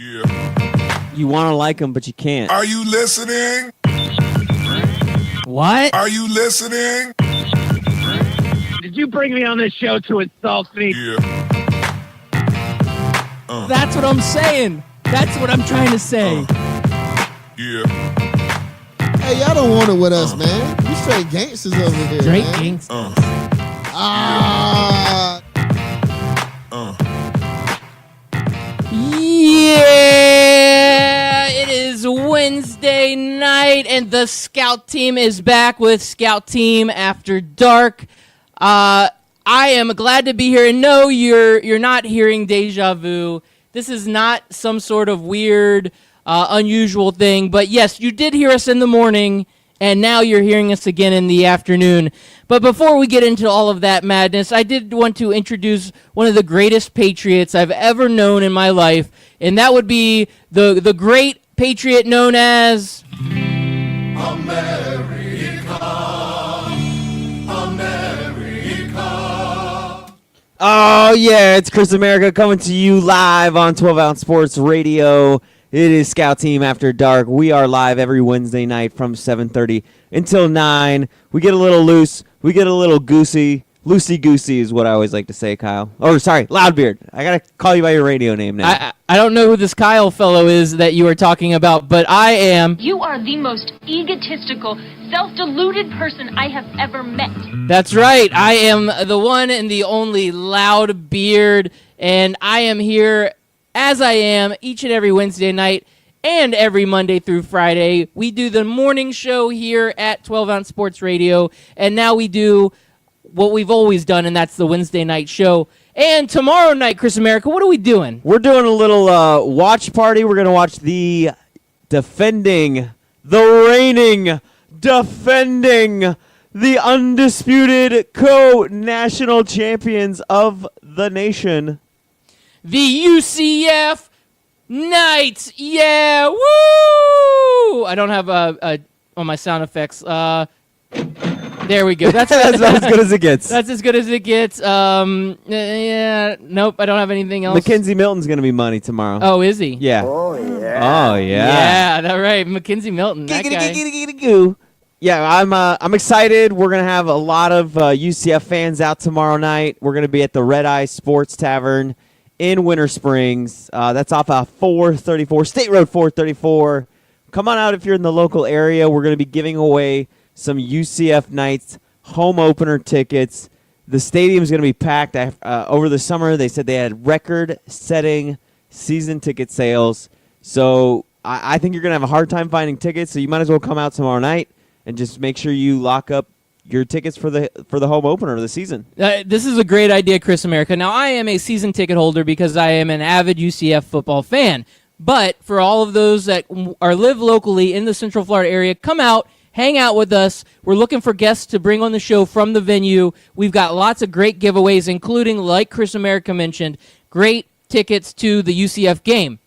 Yeah. You want to like him, but you can't. Are you listening? What? Are you listening? Did you bring me on this show to insult me? Yeah. That's what I'm saying. That's what I'm trying to say. Yeah. Hey, y'all don't want it with us, man. We straight gangsters over here, Straight man. gangsters. Ah. Yeah, it is Wednesday night, and the Scout Team is back with Scout Team After Dark. I am glad to be here, and no, you're not hearing deja vu. This is not some sort of weird, unusual thing, but yes, you did hear us in the morning, and now you're hearing us again in the afternoon. But before we get into all of that madness, I did want to introduce one of the greatest Patriots I've ever known in my life, and that would be the great Patriot known as... Oh, yeah, it's Chris America coming to you live on 12 Ounce Sports Radio. It is Scout Team After Dark. We are live every Wednesday night from 7:30 until 9. We get a little loose. We get a little goosey. Loosey-goosey is what I always like to say, Kyle. Or, sorry, Loudbeard. I got to call you by your radio name now. I don't know who this Kyle fellow is that you are talking about, but I am... You are the most egotistical, self-deluded person I have ever met. That's right. I am the one and the only Loudbeard, and I am here as I am each and every Wednesday night and every Monday through Friday. We do the morning show here at 12 Ounce Sports Radio, and now we do what we've always done, and that's the Wednesday night show. And tomorrow night, Chris America, what are we doing? We're doing a little watch party. We're going to watch the reigning, defending, the undisputed co-national champions of the nation. The UCF Knights. Yeah, woo! I don't have on my sound effects. There we go. That's as good as it gets. That's as good as it gets. Yeah, nope, I don't have anything else. Mackenzie Milton's going to be money tomorrow. Oh, is he? Yeah. Oh, yeah. Oh, yeah. Yeah, that's right. Mackenzie Milton, that guy. Yeah, I'm excited. We're going to have a lot of UCF fans out tomorrow night. We're going to be at the Red Eye Sports Tavern in Winter Springs. That's off of 434, State Road 434. Come on out if you're in the local area. We're going to be giving away some UCF Knights home opener tickets. The stadium's going to be packed. Over the summer, they said they had record-setting season ticket sales. So I think you're going to have a hard time finding tickets, so you might as well come out tomorrow night and just make sure you lock up your tickets for the home opener of the season. This is a great idea, Chris America. Now, I am a season ticket holder because I am an avid UCF football fan. But for all of those that live locally in the Central Florida area, come out. Hang out with us. We're looking for guests to bring on the show from the venue. We've got lots of great giveaways, including, like Chris America mentioned, great tickets to the UCF game.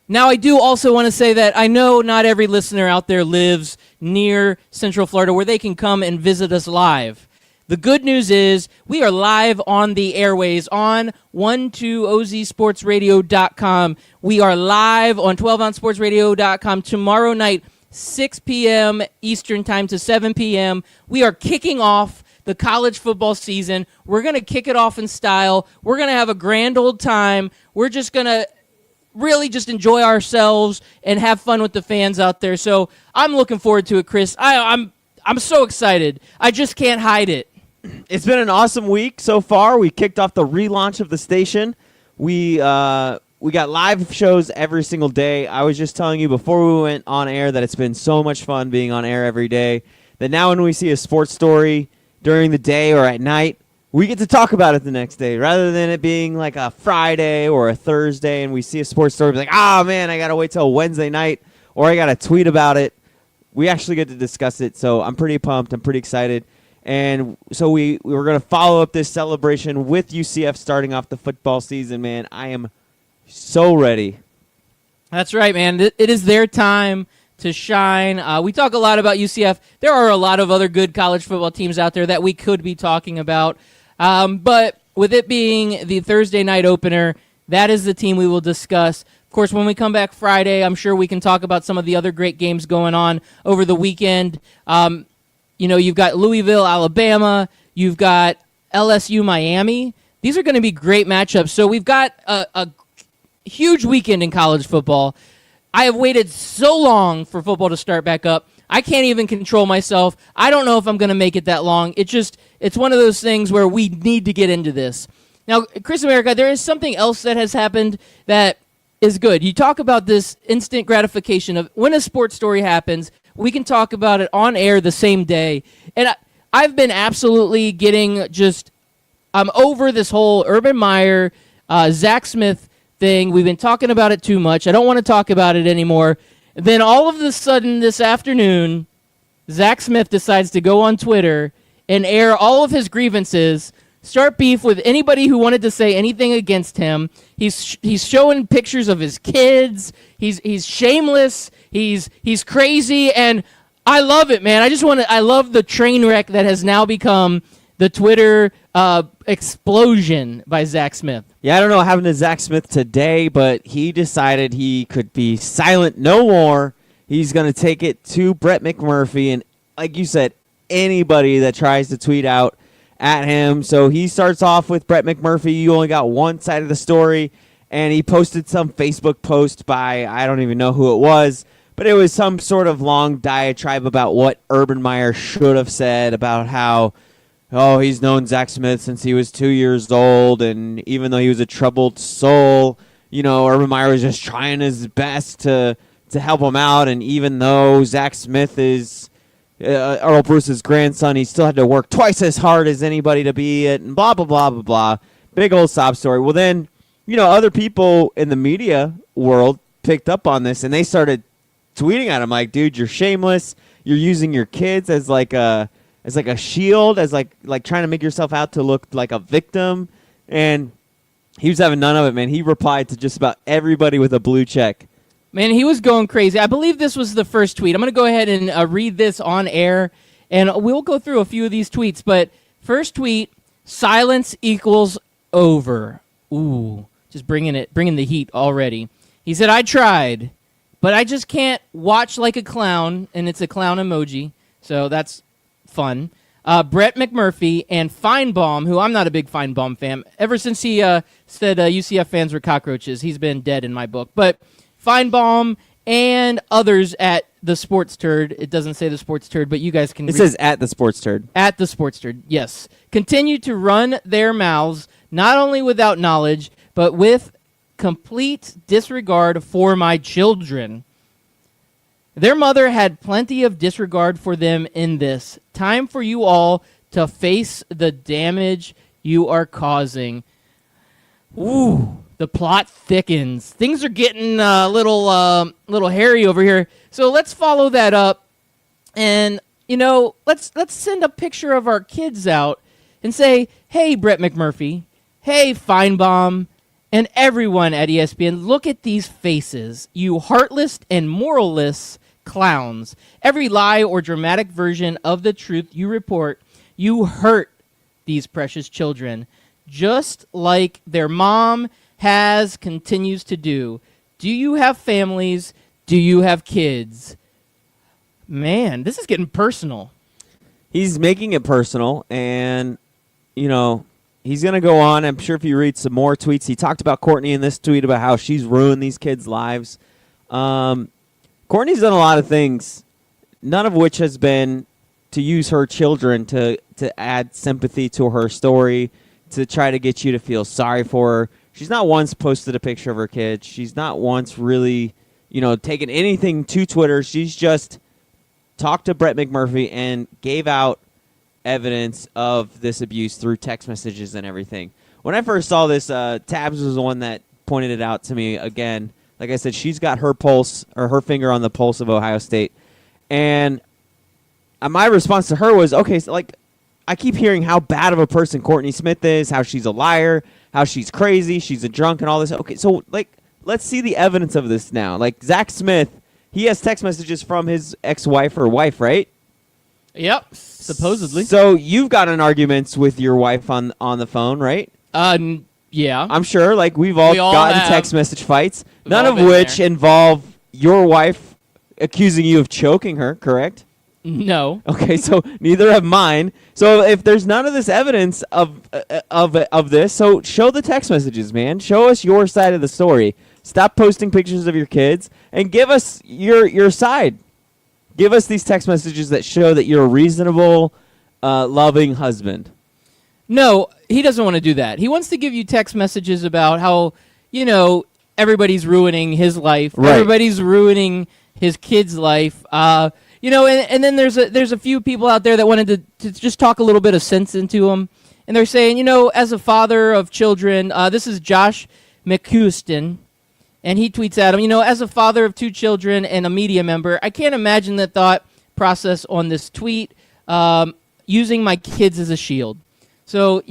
Now, I do also want to say that I know not every listener out there lives near Central Florida where they can come and visit us live. The good news is we are live on the airways on 12ozsportsradio.com. We are live on 12ouncesportsradio.com tomorrow night, 6 p.m. Eastern time to 7 p.m. We are kicking off the college football season. We're going to kick it off in style. We're going to have a grand old time. We're just going to really just enjoy ourselves and have fun with the fans out there. So I'm looking forward to it, Chris. I'm so excited. I just can't hide it. It's been an awesome week so far. We kicked off the relaunch of the station. We got live shows every single day. I was just telling you before we went on air that it's been so much fun being on air every day, that now when we see a sports story during the day or at night, we get to talk about it the next day rather than it being like a Friday or a Thursday and we see a sports story like, oh, man, I got to wait till Wednesday night or I got to tweet about it. We actually get to discuss it, so I'm pretty pumped. I'm pretty excited. And so we were going to follow up this celebration with UCF starting off the football season, man. I am so ready. That's right, man. It is their time to shine. We talk a lot about UCF. There are a lot of other good college football teams out there that we could be talking about. But with it being the Thursday night opener, that is the team we will discuss. Of course, when we come back Friday, I'm sure we can talk about some of the other great games going on over the weekend. You've got Louisville, Alabama. You've got LSU, Miami. These are going to be great matchups. So we've got a huge weekend in college football. I have waited so long for football to start back up. I can't even control myself. I don't know if I'm going to make it that long. It's one of those things where we need to get into this. Now, Chris America, there is something else that has happened that is good. You talk about this instant gratification of when a sports story happens, we can talk about it on air the same day. And I've been absolutely I'm over this whole Urban Meyer, Zach Smith thing. We've been talking about it too much. I don't want to talk about it anymore. Then all of a sudden this afternoon, Zach Smith decides to go on Twitter and air all of his grievances, start beef with anybody who wanted to say anything against him. He's showing pictures of his kids. He's shameless. He's crazy, and I love it, man. I love the train wreck that has now become the Twitter explosion by Zach Smith. Yeah, I don't know what happened to Zach Smith today, but he decided he could be silent no more. He's going to take it to Brett McMurphy, and like you said, anybody that tries to tweet out at him. So he starts off with Brett McMurphy. You only got one side of the story, and he posted some Facebook post by, I don't even know who it was, but it was some sort of long diatribe about what Urban Meyer should have said about how, he's known Zach Smith since he was 2 years old, and even though he was a troubled soul, Urban Meyer was just trying his best to help him out, and even though Zach Smith is Earl Bruce's grandson, he still had to work twice as hard as anybody to be it, and blah, blah, blah, blah, blah. Big old sob story. Well, then, other people in the media world picked up on this, and they started tweeting at him like, dude, you're shameless. You're using your kids as like a shield, as like trying to make yourself out to look like a victim. And he was having none of it, man. He replied to just about everybody with a blue check. Man, he was going crazy. I believe this was the first tweet. I'm going to go ahead and read this on air, and we'll go through a few of these tweets. But first tweet, silence equals over. Ooh, just bringing the heat already. He said, I tried, but I just can't watch like a clown, and it's a clown emoji, so that's fun. Brett McMurphy and Feinbaum, who I'm not a big Feinbaum fan. Ever since he said UCF fans were cockroaches, he's been dead in my book. But Feinbaum and others at the Sports Turd. It doesn't say the Sports Turd, but you guys can It says at the Sports Turd. At the Sports Turd, yes. Continue to run their mouths, not only without knowledge, but with complete disregard for my children. Their mother had plenty of disregard for them in this. Time for you all to face the damage you are causing. Ooh. The plot thickens. Things are getting a little hairy over here. So let's follow that up, and let's send a picture of our kids out and say, "Hey, Brett McMurphy, hey, Feinbaum, and everyone at ESPN, look at these faces, you heartless and moralless clowns. Every lie or dramatic version of the truth you report, you hurt these precious children, just like their mom continues to do. Do you have families? Do you have kids?" Man, this is getting personal. He's making it personal, and, he's going to go on. I'm sure if you read some more tweets, he talked about Courtney in this tweet about how she's ruined these kids' lives. Courtney's done a lot of things, none of which has been to use her children to add sympathy to her story, to try to get you to feel sorry for her. She's not once posted a picture of her kids. She's not once really, taken anything to Twitter. She's just talked to Brett McMurphy and gave out evidence of this abuse through text messages and everything. When I first saw this, Tabs was the one that pointed it out to me again. Like I said, she's got her pulse, or her finger on the pulse of Ohio State. And my response to her was, okay, so I keep hearing how bad of a person Courtney Smith is, how she's a liar, how she's crazy, she's a drunk and all this. Okay, so let's see the evidence of this now. Like Zach Smith, he has text messages from his ex-wife or wife, right? Yep, supposedly. So you've gotten arguments with your wife on the phone, right? Yeah. I'm sure, like we've all We all gotten have. text message fights, We've none all of been which there. involve your wife accusing you of choking her, correct? No. Okay, so neither have mine. So if there's none of this evidence of this, so show the text messages, man. Show us your side of the story. Stop posting pictures of your kids and give us your side. Give us these text messages that show that you're a reasonable, loving husband. No, he doesn't want to do that. He wants to give you text messages about how, everybody's ruining his life. Right. Everybody's ruining his kid's life. And then there's a few people out there that wanted to just talk a little bit of sense into him. And they're saying, as a father of children, this is Josh McCuston, and he tweets at him, as a father of 2 children and a media member, I can't imagine the thought process on this tweet, using my kids as a shield. So,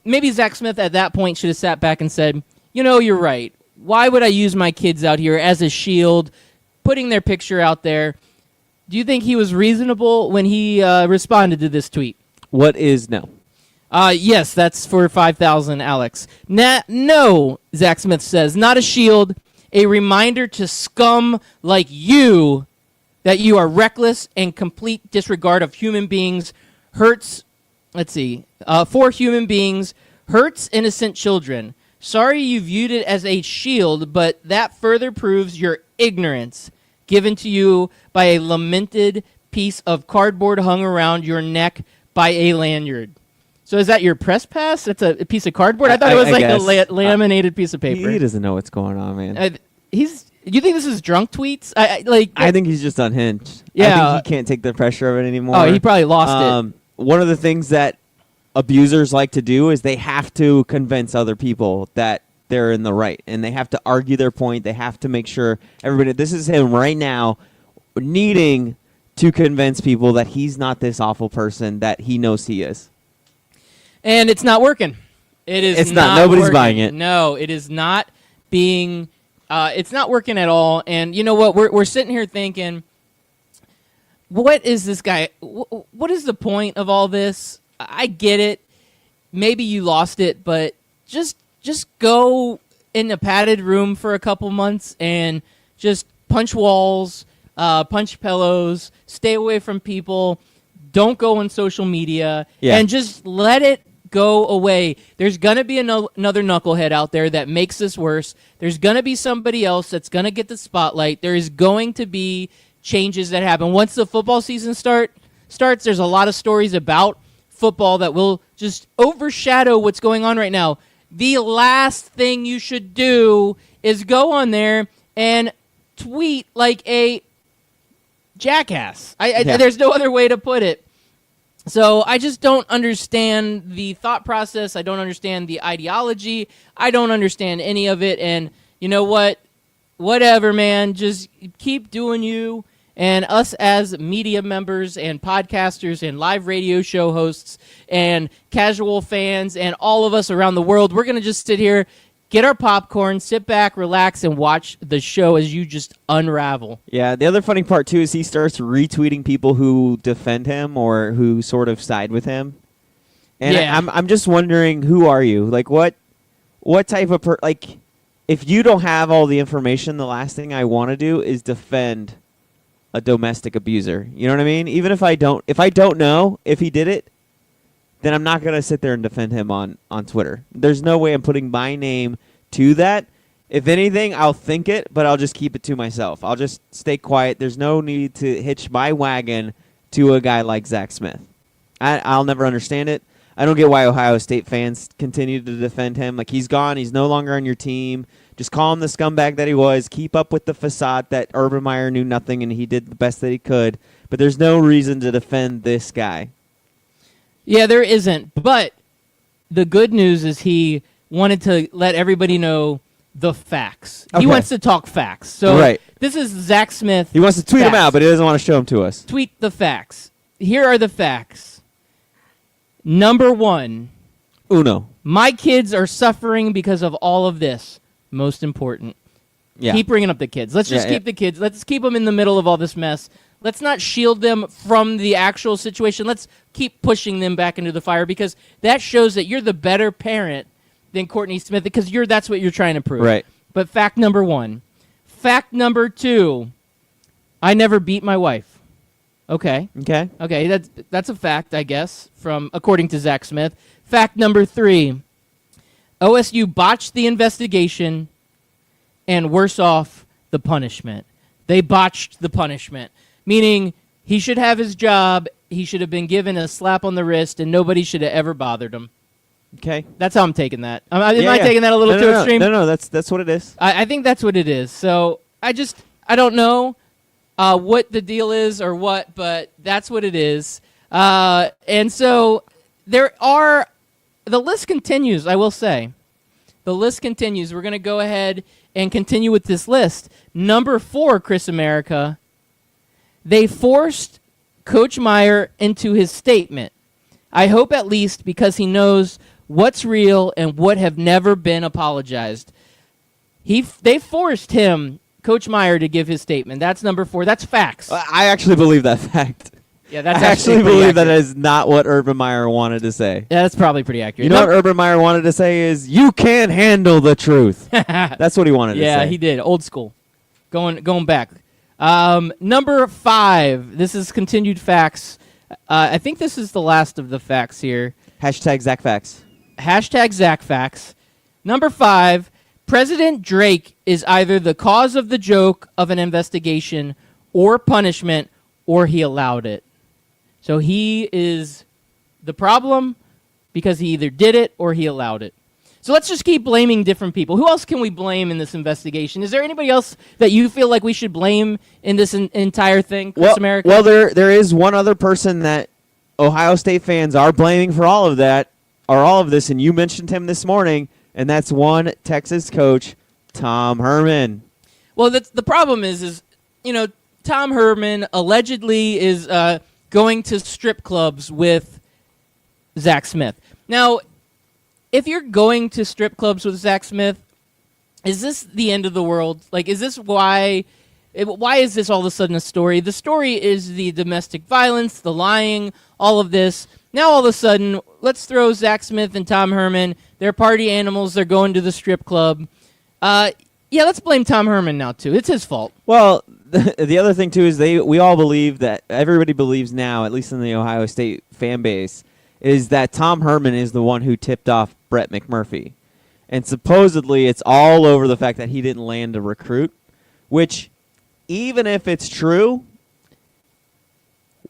maybe Zach Smith at that point should have sat back and said, you're right. Why would I use my kids out here as a shield, putting their picture out there? Do you think he was reasonable when he responded to this tweet? What is no? Yes, that's for 5,000, Alex. No, Zach Smith says, not a shield, a reminder to scum like you that you are reckless and complete disregard of human beings hurts, for human beings, hurts innocent children. Sorry you viewed it as a shield, but that further proves your ignorance, given to you by a lamented piece of cardboard hung around your neck by a lanyard. So is that your press pass? That's a piece of cardboard? I thought it was like guess. a laminated piece of paper. He doesn't know what's going on, man. Do you think this is drunk tweets? I think he's just unhinged. Yeah. I think he can't take the pressure of it anymore. Oh, he probably lost it. One of the things that abusers like to do is they have to convince other people that they're in the right, and they have to argue their point. They have to make sure everybody. This is him right now, needing to convince people that he's not this awful person that he knows he is. And it's not working. It's not. Nobody's working. buying it. No, it is not being. It's not working at all. And you know what? We're sitting here thinking, what is this guy? What is the point of all this? I get it. Maybe you lost it, but just go in a padded room for a couple months and just punch walls, punch pillows, stay away from people. Don't go on social media, and just let it go away. There's going to be another knucklehead out there that makes this worse. There's going to be somebody else that's going to get the spotlight. There is going to be changes that happen. Once the football season starts, there's a lot of stories about football that will just overshadow what's going on right now. The last thing you should do is go on there and tweet like a jackass. There's no other way to put it. So I just don't understand the thought process. I don't understand the ideology. I don't understand any of it. And you know what? Whatever, man. Just keep doing you. And us as media members and podcasters and live radio show hosts and casual fans and all of us around the world, we're going to just sit here, get our popcorn, sit back, relax, and watch the show as you just unravel. Yeah, the other funny part, too, is he starts retweeting people who defend him or who sort of side with him. And Yeah. I'm just wondering, who are you? Like, what type of like, if you don't have all the information, the last thing I want to do is defend a domestic abuser. You know what I mean? Even if I don't know if he did it, then I'm not going to sit there and defend him on Twitter. There's no way I'm putting my name to that. If anything, I'll think it, but I'll just keep it to myself. I'll just stay quiet. There's no need to hitch my wagon to a guy like Zach Smith. I'll never understand it. I don't get why Ohio State fans continue to defend him. Like, he's gone. He's no longer on your team. Just call him the scumbag that he was. Keep up with the facade that Urban Meyer knew nothing and he did the best that he could. But there's no reason to defend this guy. Yeah, there isn't. But the good news is he wanted to let everybody know the facts. Okay. He wants to talk facts. So Right. This is Zach Smith. He wants to tweet him Facts. out, but he doesn't want to show them to us. Tweet the facts. Here are the facts. Number 1, Uno. my kids are suffering because of all of this. Most important. Yeah. Keep bringing up the kids. Let's just Yeah, keep the kids. Let's keep them in the middle of all this mess. Let's not shield them from the actual situation. Let's keep pushing them back into the fire because that shows that you're the better parent than Courtney Smith because that's what you're trying to prove. Right. But fact number 1. Fact number 2, I never beat my wife. Okay. Okay. That's a fact, I guess, according to Zach Smith. Fact number 3, OSU botched the investigation and worse off, the punishment. They botched the punishment, meaning he should have his job, he should have been given a slap on the wrist, and nobody should have ever bothered him. Okay. That's how I'm taking that. Am I taking that a little too extreme? No, that's what it is. I think that's what it is. So I don't know what the deal is or what, but that's what it is. And so the list continues, I will say. The list continues. We're going to go ahead and continue with this list. Number 4, Chris America, they forced Coach Meyer into his statement. I hope at least because he knows what's real and what have never been apologized. They forced him, Coach Meyer, to give his statement. That's number 4. That's facts. I actually believe that fact. Yeah, that's I actually pretty believe that accurate. is not what Urban Meyer wanted to say. Yeah, that's probably pretty accurate. You know what Urban Meyer wanted to say is, you can't handle the truth. That's what he wanted to say. Yeah, he did. Old school. Going back. Number 5. This is continued facts. I think this is the last of the facts here. Hashtag Zach Facts. Hashtag Zach Facts. Number 5. President Drake is either the cause of the joke of an investigation or punishment, or he allowed it. So he is the problem because he either did it or he allowed it. So let's just keep blaming different people. Who else can we blame in this investigation? Is there anybody else that you feel like we should blame in this entire thing, Chris America? Well, there is one other person that Ohio State fans are blaming for all of this, and you mentioned him this morning, and that's one Texas coach, Tom Herman. Well, the problem is Tom Herman allegedly is going to strip clubs with Zach Smith. Now, if you're going to strip clubs with Zach Smith, is this the end of the world? Like, is this why is this all of a sudden a story? The story is the domestic violence, the lying, all of this. Now, all of a sudden, let's throw Zach Smith and Tom Herman. They're party animals. They're going to the strip club. Yeah, let's blame Tom Herman now, too. It's his fault. Well, the other thing, too, is we all believe that everybody believes now, at least in the Ohio State fan base, is that Tom Herman is the one who tipped off Brett McMurphy. And supposedly it's all over the fact that he didn't land a recruit, which, even if it's true,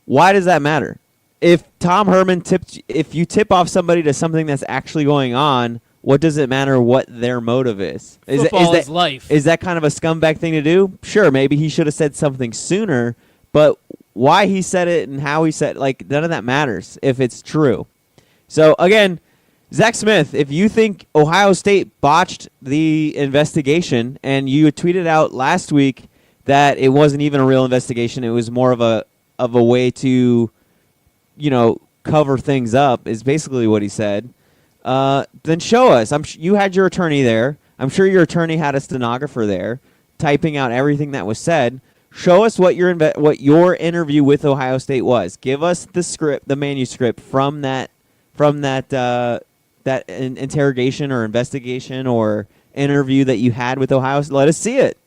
why does that matter? If Tom Herman if you tip off somebody to something that's actually going on, what does it matter what their motive is? Football is life. Is that kind of a scumbag thing to do? Sure, maybe he should have said something sooner, but why he said it and how he said it, none of that matters if it's true. So, again, Zach Smith, if you think Ohio State botched the investigation and you tweeted out last week that it wasn't even a real investigation, it was more of a way to, cover things up, is basically what he said. Then show us. You had your attorney there. I'm sure your attorney had a stenographer there, typing out everything that was said. Show us what your interview with Ohio State was. Give us the manuscript from that interrogation or investigation or interview that you had with Ohio State. Let us see it.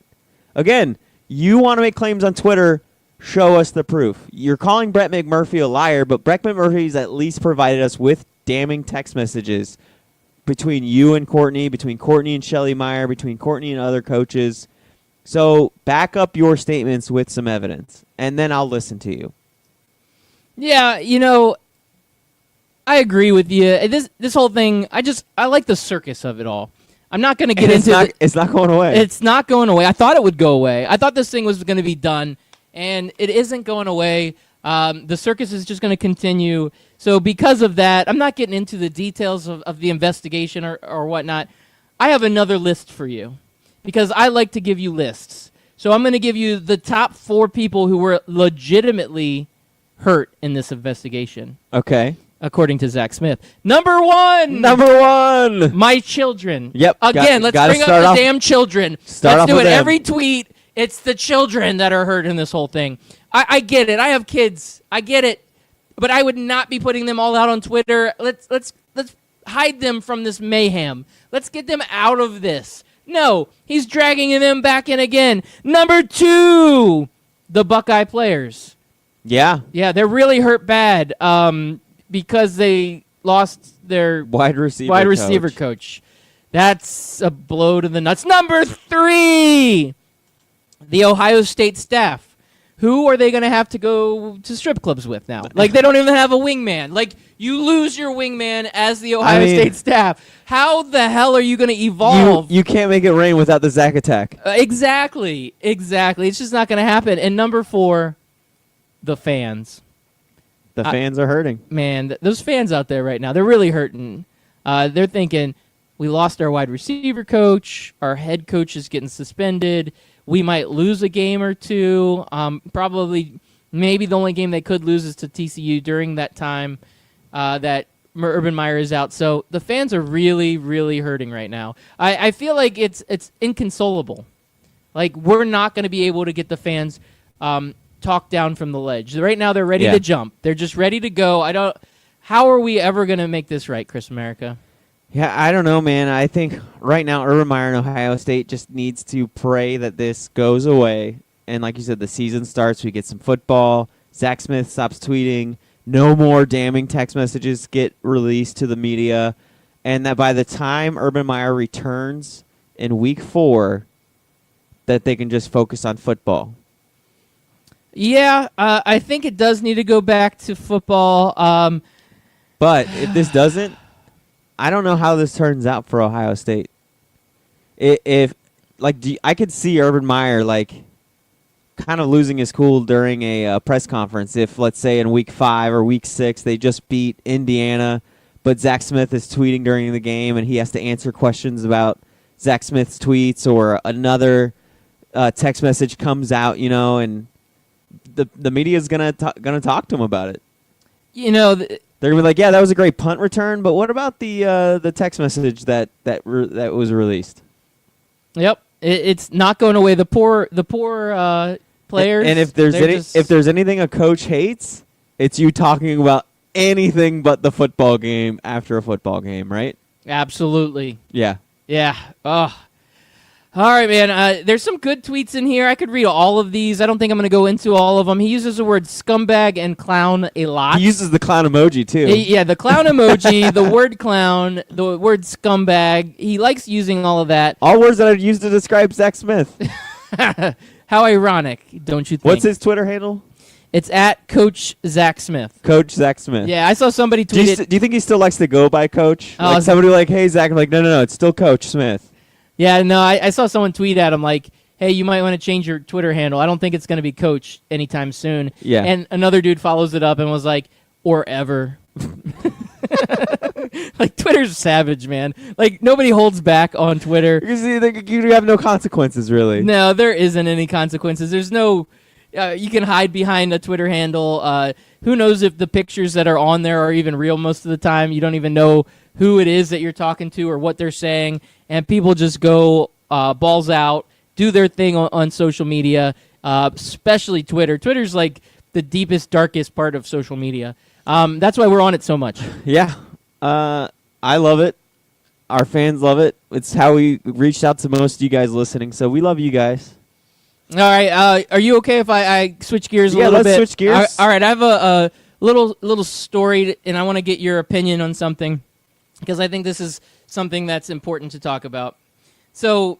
Again, you want to make claims on Twitter. Show us the proof. You're calling Brett McMurphy a liar, but Brett McMurphy's at least provided us with damning text messages between you and Courtney, between Courtney and Shelly Meyer, between Courtney and other coaches. So back up your statements with some evidence, and then I'll listen to you. Yeah, I agree with you. This whole thing, I like the circus of it all. I'm not going to get into it's not going away. It's not going away. I thought it would go away. I thought this thing was going to be done, and it isn't going away. The circus is just going to continue. So because of that, I'm not getting into the details of the investigation or whatnot. I have another list for you because I like to give you lists. So I'm going to give you the top 4 people who were legitimately hurt in this investigation. Okay. According to Zach Smith. Number 1! My children. Yep. Again, let's bring up the damn children. Let's do it. Every tweet, it's the children that are hurt in this whole thing. I get it. I have kids. I get it. But I would not be putting them all out on Twitter. hide them from this mayhem. Let's get them out of this. No, he's dragging them back in again. Number 2, the Buckeye players. Yeah. Yeah, they're really hurt bad because they lost their Wide receiver coach. That's a blow to the nuts. Number 3, the Ohio State staff. Who are they going to have to go to strip clubs with now? Like, they don't even have a wingman. Like, you lose your wingman as the Ohio State staff. How the hell are you going to evolve? You can't make it rain without the Zach attack. Exactly. It's just not going to happen. And number 4, the fans. The fans are hurting. Man, those fans out there right now, they're really hurting. They're thinking, we lost our wide receiver coach. Our head coach is getting suspended. We might lose a game or two. Probably, maybe the only game they could lose is to TCU during that time that Urban Meyer is out. So the fans are really, really hurting right now. I feel like it's inconsolable. Like, we're not going to be able to get the fans talked down from the ledge. Right now, they're ready to jump. They're just ready to go. How are we ever going to make this right, Chris America? Yeah, I don't know, man. I think right now Urban Meyer and Ohio State just needs to pray that this goes away. And like you said, the season starts, we get some football. Zach Smith stops tweeting. No more damning text messages get released to the media. And that by the time Urban Meyer returns in week 4, that they can just focus on football. Yeah, I think it does need to go back to football. But if this doesn't, I don't know how this turns out for Ohio State. I could see Urban Meyer kind of losing his cool during a press conference. If, let's say, in week 5 or week 6 they just beat Indiana, but Zach Smith is tweeting during the game and he has to answer questions about Zach Smith's tweets, or another text message comes out, and the media is gonna talk to him about it. They're gonna be like, yeah, that was a great punt return, but what about the text message that was released? Yep, it's not going away. The poor players. And if there's anything a coach hates, it's you talking about anything but the football game after a football game, right? Absolutely. Yeah. Yeah. Oh. All right, man. There's some good tweets in here. I could read all of these. I don't think I'm going to go into all of them. He uses the word scumbag and clown a lot. He uses the clown emoji, too. Yeah, the clown emoji, the word clown, the word scumbag. He likes using all of that. All words that I'd use to describe Zach Smith. How ironic, don't you think? What's his Twitter handle? It's at Coach Zach Smith. Coach Zach Smith. Yeah, I saw somebody tweet it. Do you think he still likes to go by Coach? Oh, somebody like, hey, Zach. I'm like, no, it's still Coach Smith. Yeah, no, I saw someone tweet at him like, hey, you might want to change your Twitter handle. I don't think it's going to be Coach anytime soon. Yeah. And another dude follows it up and was like, or ever. Like, Twitter's savage, man. Like, nobody holds back on Twitter. You have no consequences, really. No, there isn't any consequences. There's no... you can hide behind a Twitter handle. Who knows if the pictures that are on there are even real most of the time. You don't even know who it is that you're talking to or what they're saying. And people just go balls out, do their thing on social media, especially Twitter. Twitter's like the deepest, darkest part of social media. That's why we're on it so much. Yeah. I love it. Our fans love it. It's how we reached out to most of you guys listening. So we love you guys. All right. Are you okay if I switch gears a little bit? Yeah, let's switch gears. All right. I have a little story, and I want to get your opinion on something because I think this is something that's important to talk about. So,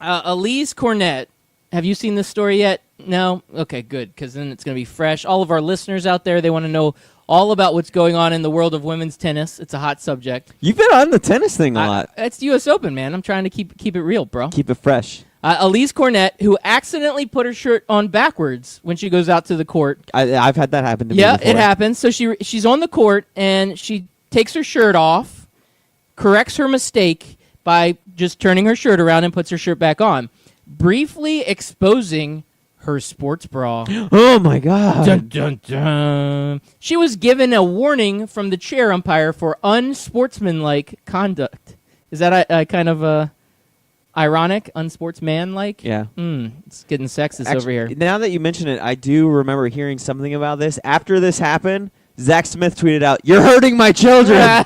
Elise Cornett, have you seen this story yet? No? Okay, good, because then it's going to be fresh. All of our listeners out there, they want to know all about what's going on in the world of women's tennis. It's a hot subject. You've been on the tennis thing a lot. It's the U.S. Open, man. I'm trying to keep it real, bro. Keep it fresh. Elise Cornett, who accidentally put her shirt on backwards when she goes out to the court. I've had that happen to me before. Yeah, it happens. So she's on the court, and she takes her shirt off, corrects her mistake by just turning her shirt around and puts her shirt back on, briefly exposing her sports bra. Oh, my God. Dun, dun, dun. She was given a warning from the chair umpire for unsportsmanlike conduct. Is that a kind of ironic, unsportsmanlike? Yeah. It's getting sexist over here. Now that you mention it, I do remember hearing something about this. After this happened, Zach Smith tweeted out, "You're hurting my children."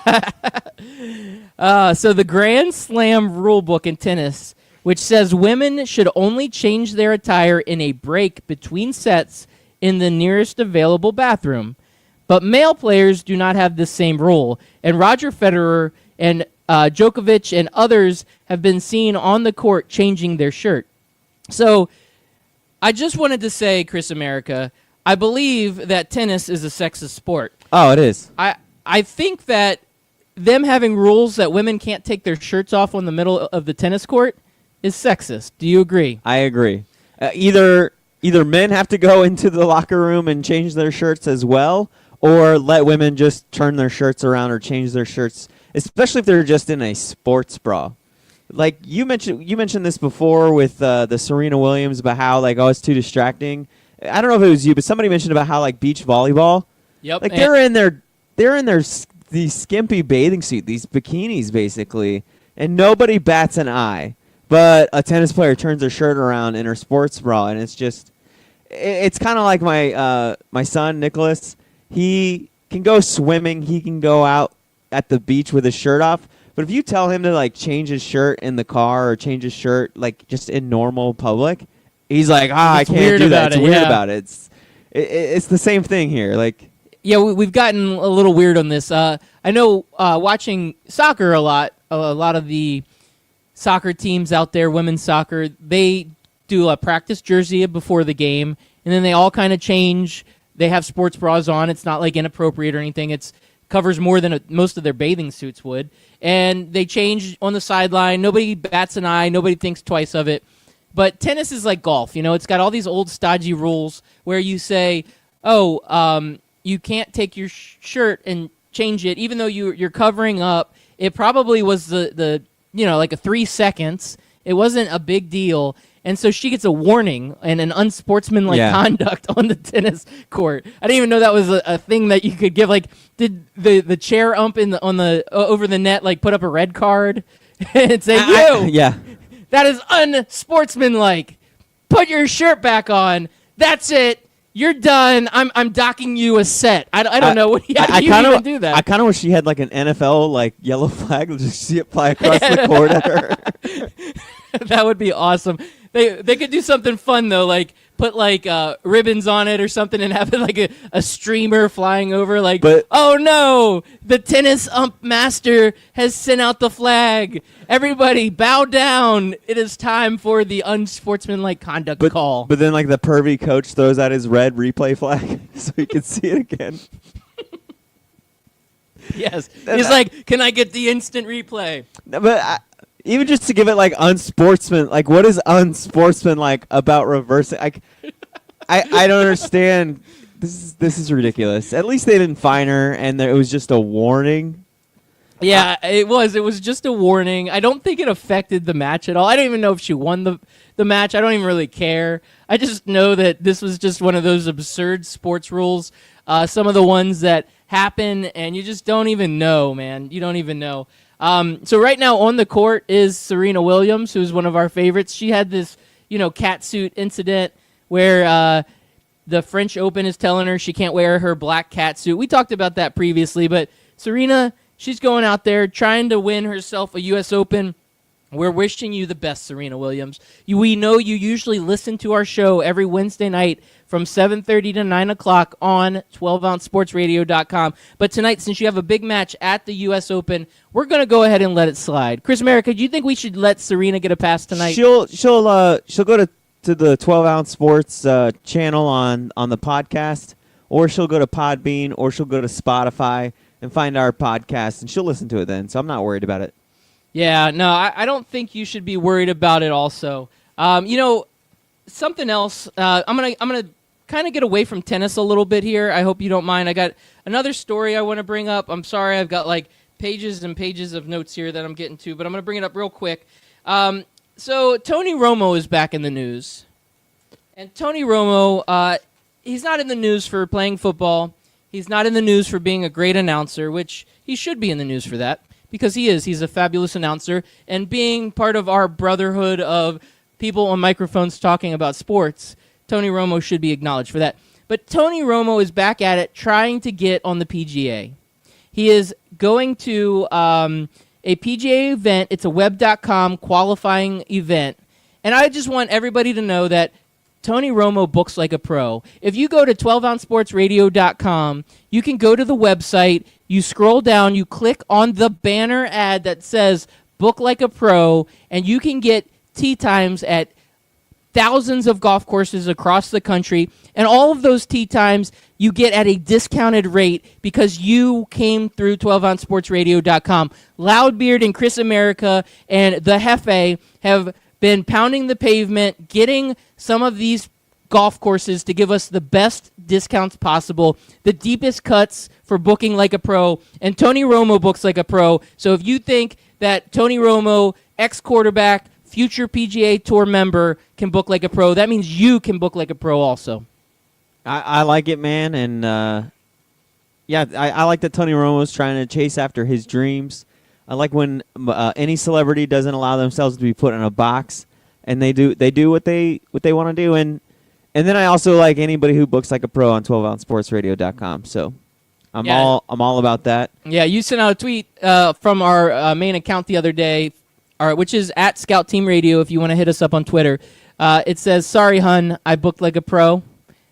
So the Grand Slam rulebook in tennis, which says women should only change their attire in a break between sets in the nearest available bathroom. But male players do not have the same rule. And Roger Federer and Djokovic and others have been seen on the court changing their shirt. So I just wanted to say, Chris America, I believe that tennis is a sexist sport. Oh, it is. I think that them having rules that women can't take their shirts off on the middle of the tennis court is sexist. Do you agree? I agree. Either men have to go into the locker room and change their shirts as well, or let women just turn their shirts around or change their shirts, especially if they're just in a sports bra. Like you mentioned this before with the Serena Williams about how it's too distracting. I don't know if it was you, but somebody mentioned about how beach volleyball. Yep. Like they're in their these skimpy bathing suit, these bikinis basically, and nobody bats an eye. But a tennis player turns their shirt around in her sports bra, and it's kind of like my son Nicholas. He can go swimming, he can go out at the beach with his shirt off. But if you tell him to change his shirt in the car or change his shirt just in normal public, he's like, I can't do that. It's weird about it. It's the same thing here. Yeah, we've gotten a little weird on this. I know watching soccer a lot of the soccer teams out there, women's soccer, they do a practice jersey before the game, and then they all kind of change. They have sports bras on. It's not inappropriate or anything. It's covers more than most of their bathing suits would. And they change on the sideline. Nobody bats an eye. Nobody thinks twice of it. But tennis is like golf. It's got all these old stodgy rules where you say, you can't take your shirt and change it, even though you're covering up. It probably was the a 3 seconds. It wasn't a big deal. And so she gets a warning and an unsportsmanlike conduct on the tennis court. I didn't even know that was a thing that you could give. Did the chair ump over the net put up a red card and say, that is unsportsmanlike. Put your shirt back on. That's it. You're done. I'm docking you a set. I don't know. How do you even do that? I kind of wish she had an NFL yellow flag. Just see it fly across the court at her. That would be awesome. They could do something fun though, put ribbons on it or something, and have it a streamer flying over. Oh no, the tennis ump master has sent out the flag. Everybody, bow down. It is time for the unsportsmanlike conduct call. But then the pervy coach throws out his red replay flag so he can see it again. Yes, he's like, "Can I get the instant replay?" But even just to give it unsportsman, what is unsportsmanlike about reversing? I don't understand. This is ridiculous. At least they didn't fine her, and it was just a warning. Yeah, it was. It was just a warning. I don't think it affected the match at all. I don't even know if she won the match. I don't even really care. I just know that this was just one of those absurd sports rules. Some of the ones that happen, and you just don't even know, man. You don't even know. So right now on the court is Serena Williams, who's one of our favorites. She had this, catsuit incident where the French Open is telling her she can't wear her black catsuit. We talked about that previously, but Serena, she's going out there trying to win herself a U.S. Open. We're wishing you the best, Serena Williams. We know you usually listen to our show every Wednesday night from 7:30 to 9 o'clock on 12ouncesportsradio.com. But tonight, since you have a big match at the U.S. Open, we're going to go ahead and let it slide. Chris America, do you think we should let Serena get a pass tonight? She'll go to the 12-ounce sports channel on the podcast, or she'll go to Podbean, or she'll go to Spotify and find our podcast, and she'll listen to it then. So I'm not worried about it. Yeah, no, I don't think you should be worried about it also. Something else, I'm gonna kind of get away from tennis a little bit here. I hope you don't mind. I got another story I want to bring up. I'm sorry, I've got pages and pages of notes here that I'm getting to, but I'm going to bring it up real quick. So Tony Romo is back in the news. And Tony Romo, he's not in the news for playing football. He's not in the news for being a great announcer, which he should be in the news for that, because he is. He's a fabulous announcer. And being part of our brotherhood of people on microphones talking about sports, Tony Romo should be acknowledged for that. But Tony Romo is back at it, trying to get on the PGA. He is going to a PGA event. It's a web.com qualifying event. And I just want everybody to know that Tony Romo books like a pro. If you go to 12ouncesportsradio.com, you can go to the website, you scroll down, you click on the banner ad that says book like a pro, and you can get tee times at thousands of golf courses across the country. And all of those tee times you get at a discounted rate because you came through 12ouncesportsradio.com. Loudbeard and Chris America and the Hefe have been pounding the pavement, getting some of these golf courses to give us the best discounts possible, the deepest cuts for booking like a pro, and Tony Romo books like a pro. So if you think that Tony Romo, ex-quarterback, future PGA Tour member, can book like a pro, that means you can book like a pro also. I like it, man, and I like that Tony Romo's trying to chase after his dreams. I like when any celebrity doesn't allow themselves to be put in a box, and they do what they want to do, and then I also like anybody who books like a pro on 12ouncesportsradio.com. So I'm all about that. Yeah, you sent out a tweet from our main account the other day, which is at Scout Team Radio. If you want to hit us up on Twitter, it says, "Sorry, hun, I booked like a pro."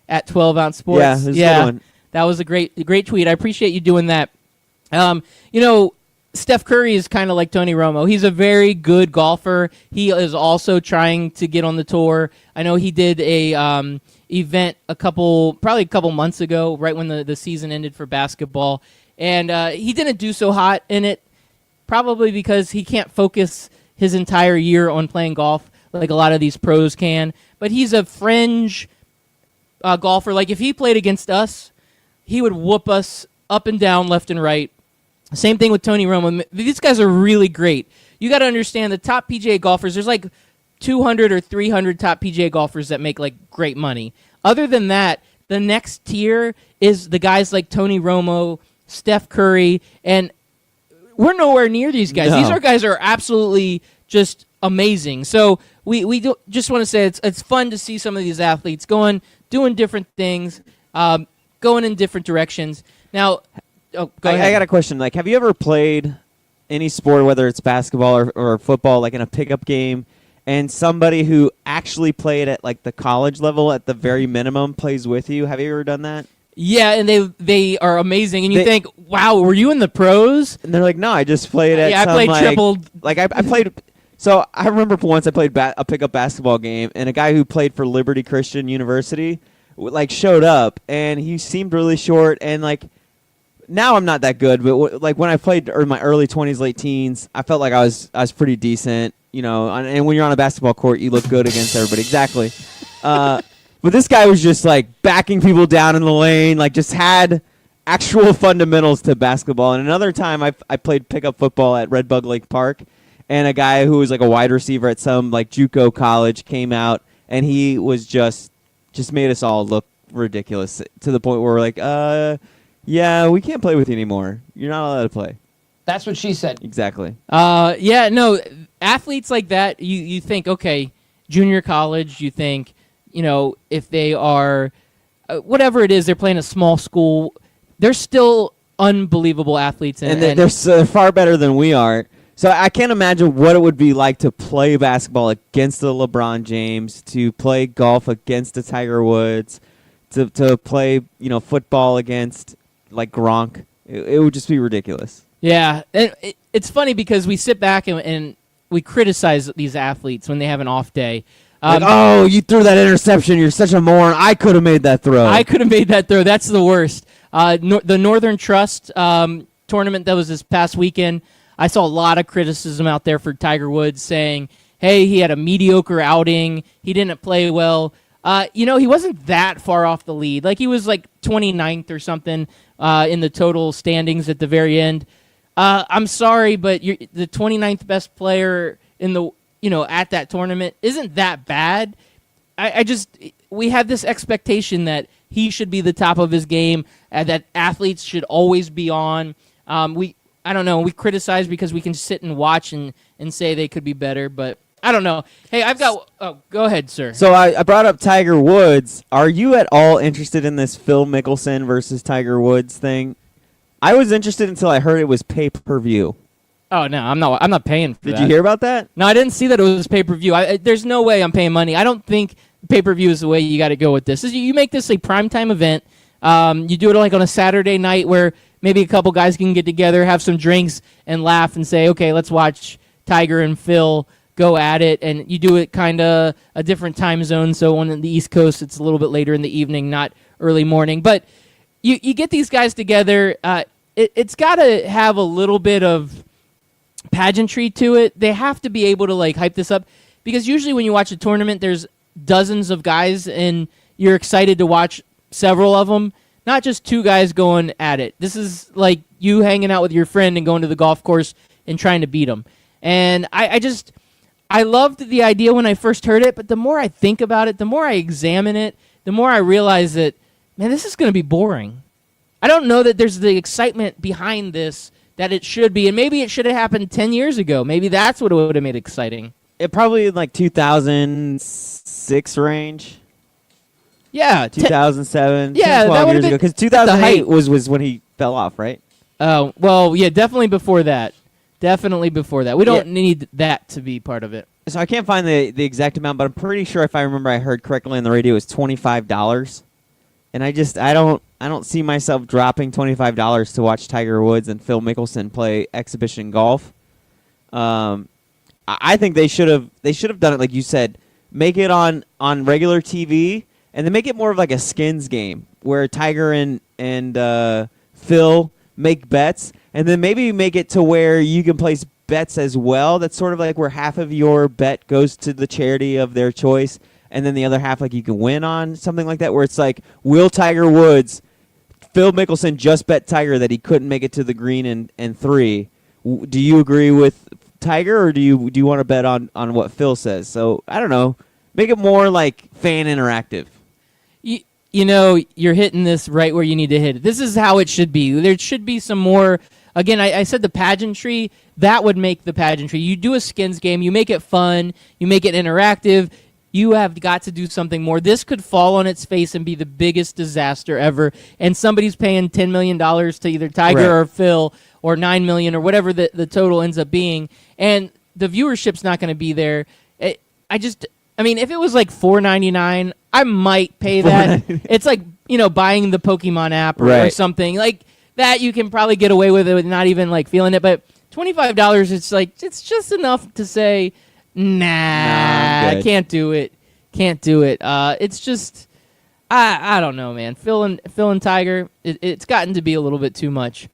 At 12 Ounce Sports. Yeah, it was a good one. That was a great tweet. I appreciate you doing that. Steph Curry is kind of like Tony Romo. He's a very good golfer. He is also trying to get on the tour. I know he did a event probably a couple months ago, right when the season ended for basketball, and he didn't do so hot in it, probably because he can't focus his entire year on playing golf like a lot of these pros can. But he's a fringe golfer. Like if he played against us, he would whoop us up and down, left and right. Same thing with Tony Romo. These guys are really great. You got to understand the top PGA golfers. There's like 200 or 300 top PGA golfers that make like great money. Other than that, the next tier is the guys like Tony Romo, Steph Curry, and we're nowhere near these guys. No. These guys are absolutely just amazing. So we just want to say it's fun to see some of these athletes doing different things, going in different directions. Now, go ahead. I got a question. Like, have you ever played any sport, whether it's basketball or football, like in a pickup game, and somebody who actually played at like the college level at the very minimum plays with you? Have you ever done that? Yeah, and they are amazing, and you think, wow, were you in the pros? And they're like, no, I just played at I played triple. Like I played. So I remember once I played a pickup basketball game, and a guy who played for Liberty Christian University like showed up, and he seemed really short. And like now I'm not that good, but like when I played in my early 20s, late teens, I felt like I was pretty decent, you know. And when you're on a basketball court, you look good against everybody. Exactly. But this guy was just like backing people down in the lane, like just had actual fundamentals to basketball. And another time I played pickup football at Red Bug Lake Park, and a guy who was like a wide receiver at some like JUCO college came out, and he was just made us all look ridiculous to the point where we're like, yeah, we can't play with you anymore. You're not allowed to play. That's what she said. Exactly. Athletes like that, you think, okay, junior college, you think, you know, if they are, whatever it is, they're playing a small school, they're still unbelievable athletes. And they're far better than we are. So I can't imagine what it would be like to play basketball against the LeBron James, to play golf against the Tiger Woods, to play, you know, football against like Gronk. It would just be ridiculous. Yeah, and it's funny because we sit back and we criticize these athletes when they have an off day. Like, oh, you threw that interception. You're such a moron. I could have made that throw. That's the worst. The Northern Trust tournament that was this past weekend, I saw a lot of criticism out there for Tiger Woods saying, hey, he had a mediocre outing. He didn't play well. He wasn't that far off the lead. Like, he was like 29th or something in the total standings at the very end. I'm sorry, but you're the 29th best player in the at that tournament isn't that bad. We have this expectation that he should be the top of his game, that athletes should always be on. I don't know. We criticize because we can sit and watch and say they could be better, but I don't know. Hey, I've got. Oh, go ahead, sir. So I brought up Tiger Woods. Are you at all interested in this Phil Mickelson versus Tiger Woods thing? I was interested until I heard it was pay-per-view. Oh no, I'm not. I'm not paying for that. Did you hear about that? No, I didn't see that it was pay-per-view. There's no way I'm paying money. I don't think pay-per-view is the way you got to go with this. You make this a primetime event. You do it like on a Saturday night where maybe a couple guys can get together, have some drinks, and laugh and say, okay, let's watch Tiger and Phil go at it. And you do it kind of a different time zone. So on the East Coast, it's a little bit later in the evening, not early morning. But you get these guys together. It's got to have a little bit of pageantry to it. They have to be able to like hype this up, because usually when you watch a tournament, there's dozens of guys and you're excited to watch several of them, not just two guys going at it. This is like you hanging out with your friend and going to the golf course and trying to beat them. And I loved the idea when I first heard it, but the more I think about it, the more I examine it, the more I realize that, man, this is going to be boring. I don't know that there's the excitement behind this that it should be, and maybe it should have happened 10 years ago. Maybe that's what would have made it exciting. It probably in like 2006 range. Yeah. 2007. Yeah, 12 that would years have ago. been Because 2008 height. was when he fell off, right? Oh, well, yeah, definitely before that. Definitely before that. We don't need that to be part of it. So I can't find the exact amount, but I'm pretty sure if I remember I heard correctly on the radio, it was $25. And I don't see myself dropping $25 to watch Tiger Woods and Phil Mickelson play exhibition golf. I think they should have done it like you said, make it on regular TV, and then make it more of like a skins game where Tiger and Phil make bets, and then maybe make it to where you can place bets as well. That's sort of like where half of your bet goes to the charity of their choice, and then the other half like you can win on, something like that, where it's like, will Tiger Woods, Phil Mickelson just bet Tiger that he couldn't make it to the green in 3. Do you agree with Tiger, or do you want to bet on what Phil says? So I don't know, make it more like fan interactive. You know, you're hitting this right where you need to hit it. This is how it should be. There should be some more. Again, I said the pageantry, that would make the pageantry. You do a skins game, you make it fun, you make it interactive. You have got to do something more. This could fall on its face and be the biggest disaster ever, and somebody's paying $10 million to either Tiger or Phil, or $9 million, or whatever the total ends up being, and the viewership's not going to be there. I mean, if it was like $4.99, I might pay that. It's like, buying the Pokemon app or something like that. You can probably get away with it with not even like feeling it, but $25, it's just enough to say, nah, I can't do it. Can't do it. It's just, I don't know, man. Phil and Tiger, it's gotten to be a little bit too much.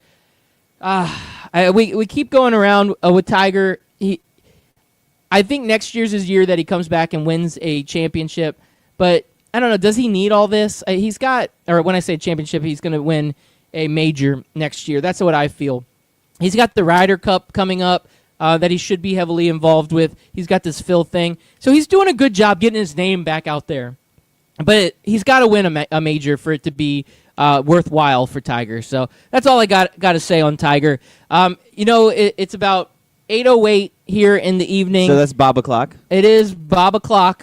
We keep going around with Tiger. I think next year's his year that he comes back and wins a championship. But I don't know. Does he need all this? He's got, or when I say championship, he's going to win a major next year. That's what I feel. He's got the Ryder Cup coming up that he should be heavily involved with. He's got this Phil thing. So he's doing a good job getting his name back out there. But he's got to win a major for it to be worthwhile for Tiger. So that's all I got to say on Tiger. It's about 8:08 here in the evening. So that's Bob o'clock. It is Bob o'clock.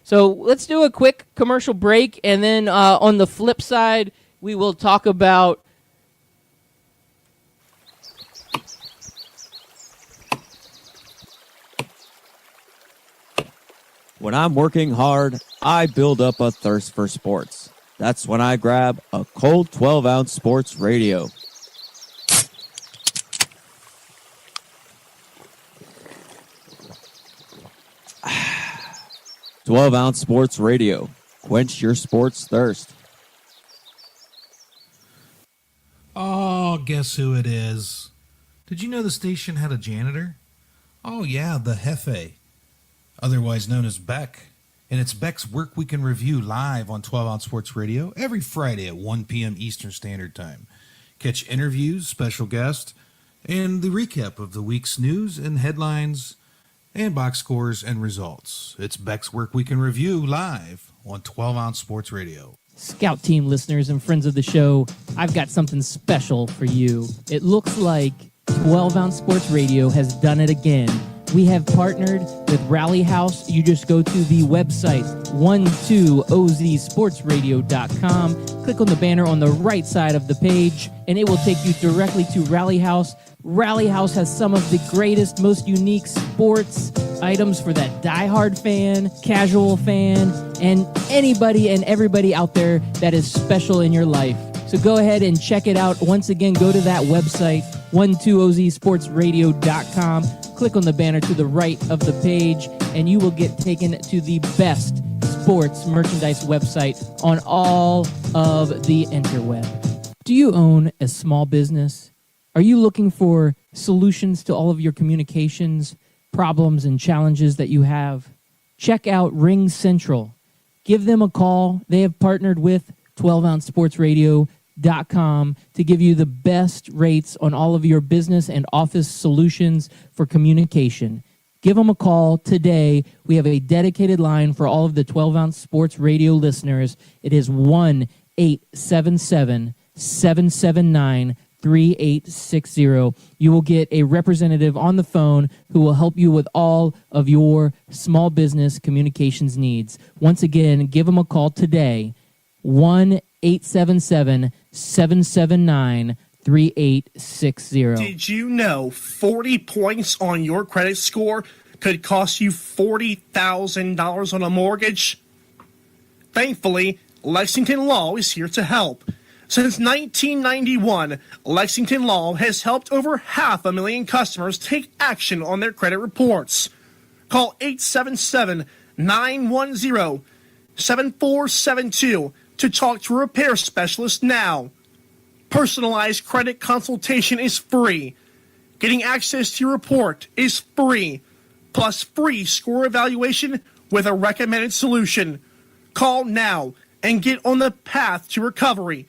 So let's do a quick commercial break, and then on the flip side, we will talk about When I'm working hard, I build up a thirst for sports. That's when I grab a cold 12-ounce sports radio. "12-ounce sports radio. Quench your sports thirst." Oh, guess who it is? Did you know the station had a janitor? Oh yeah, the Hefe, otherwise known as Beck. And it's Beck's Work Week in Review live on 12-ounce sports radio every Friday at 1 p.m. Eastern Standard Time. Catch interviews, special guests, and the recap of the week's news and headlines and box scores and results. It's Beck's Work Week in Review live on 12-ounce sports radio. Scout Team listeners and friends of the show, I've got something special for you. It looks like 12-ounce sports radio has done it again. we have partnered with Rally House. You just go to the website 12ozsportsradio.com. Click on the banner on the right side of the page, and it will take you directly to Rally House. Rally House has some of the greatest, most unique sports items for that diehard fan, casual fan, and anybody and everybody out there that is special in your life. So go ahead and check it out. Once again, go to that website, 12ozsportsradio.com. Click on the banner to the right of the page, and you will get taken to the best sports merchandise website on all of the interweb. Do you own a small business? Are you looking for solutions to all of your communications problems and challenges that you have? Check out Ring Central. Give them a call. They have partnered with 12ouncesportsradio.com to give you the best rates on all of your business and office solutions for communication. Give them a call today. We have a dedicated line for all of the 12-ounce sports radio listeners. It is 1-877-779-3860. You will get a representative on the phone who will help you with all of your small business communications needs. Once again, give them a call today, 1-877-779-3860. Did you know 40 points on your credit score could cost you $40,000 on a mortgage? Thankfully, Lexington Law is here to help. Since 1991, Lexington Law has helped over 500,000 customers take action on their credit reports. Call 877-910-7472 to talk to a repair specialist now. Personalized credit consultation is free. Getting access to your report is free, plus free score evaluation with a recommended solution. Call now and get on the path to recovery.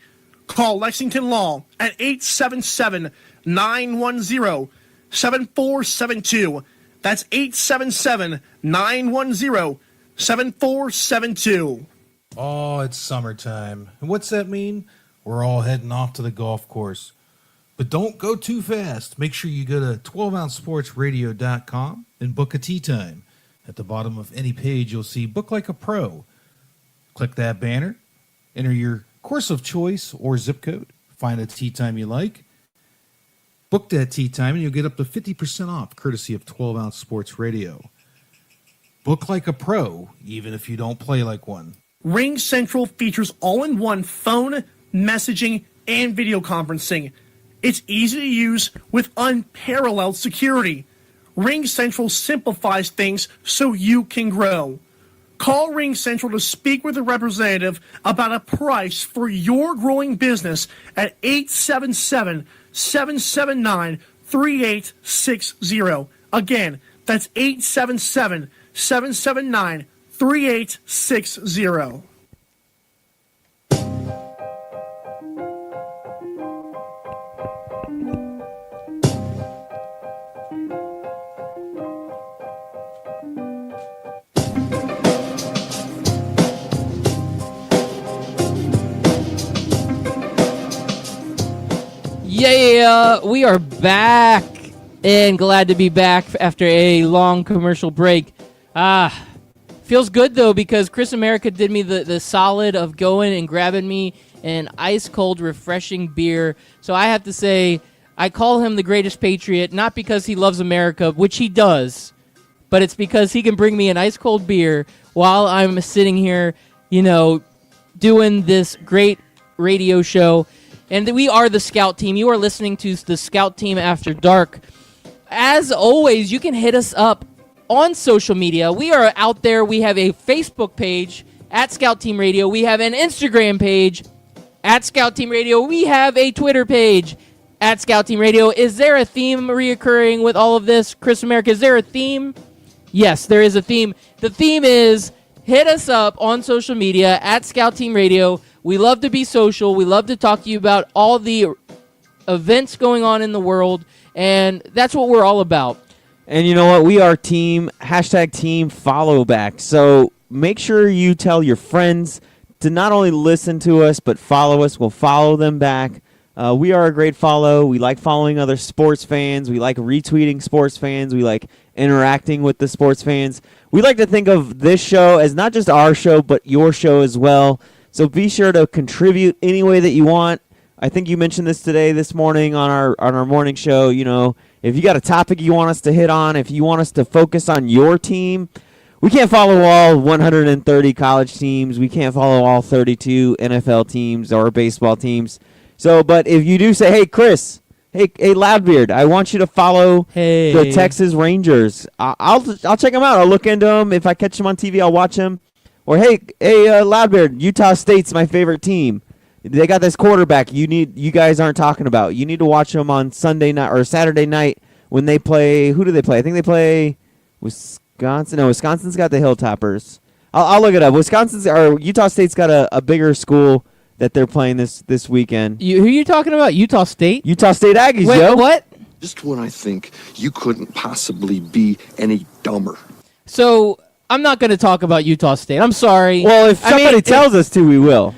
Call Lexington Law at 877-910-7472. That's 877-910-7472. Oh, it's summertime. And what's that mean? We're all heading off to the golf course. But don't go too fast. Make sure you go to 12ouncesportsradio.com and book a tee time. At the bottom of any page, you'll see Book Like a Pro. Click that banner, enter your course of choice or zip code, find a tee time you like, book that tee time, and you'll get up to 50% off, courtesy of 12-ounce sports radio. Book like a pro, even if you don't play like one. Ring Central features all-in-one phone, messaging, and video conferencing. It's easy to use with unparalleled security. Ring Central simplifies things so you can grow. Call Ring Central to speak with a representative about a price for your growing business at 877-779-3860. Again, that's 877-779-3860. Yeah, we are back and glad to be back after a long commercial break. Feels good though because Chris America did me the solid of going and grabbing me an ice cold refreshing beer. So I have to say I call him the greatest patriot, not because he loves America, which he does, but it's because he can bring me an ice cold beer while I'm sitting here, doing this great radio show. And we are the Scout Team. You are listening to the Scout Team After Dark. As always, you can hit us up on social media. We are out there. We have a Facebook page at Scout Team Radio. We have an Instagram page at Scout Team Radio. We have a Twitter page at Scout Team Radio. Is there a theme reoccurring with all of this, Chris America? Is there a theme? Yes, there is a theme. The theme is hit us up on social media at Scout Team Radio. We love to be social. We love to talk to you about all the events going on in the world, and that's what we're all about. And you know what? We are team follow back. So make sure you tell your friends to not only listen to us, but follow us. We'll follow them back. We are a great follow. We like following other sports fans. We like retweeting sports fans. We like interacting with the sports fans. We like to think of this show as not just our show, but your show as well. So be sure to contribute any way that you want. I think you mentioned this morning on our morning show. You know, if you got a topic you want us to hit on, if you want us to focus on your team, we can't follow all 130 college teams. We can't follow all 32 NFL teams or baseball teams. So, but if you do say, hey, Chris, hey, Loudbeard, I want you to follow the Texas Rangers. I'll check them out. I'll look into them. If I catch them on TV, I'll watch them. Or, hey, Loudbeard, Utah State's my favorite team. They got this quarterback you guys aren't talking about. You need to watch them on Sunday night or Saturday night when they play. Who do they play? I think they play Wisconsin. No, Wisconsin's got the Hilltoppers. I'll look it up. Utah State's got a bigger school that they're playing this weekend. Who are you talking about? Utah State? Utah State Aggies, Wait, yo. what? Just when I think you couldn't possibly be any dumber. So I'm not going to talk about Utah State. I'm sorry. Well, if somebody tells us to, we will.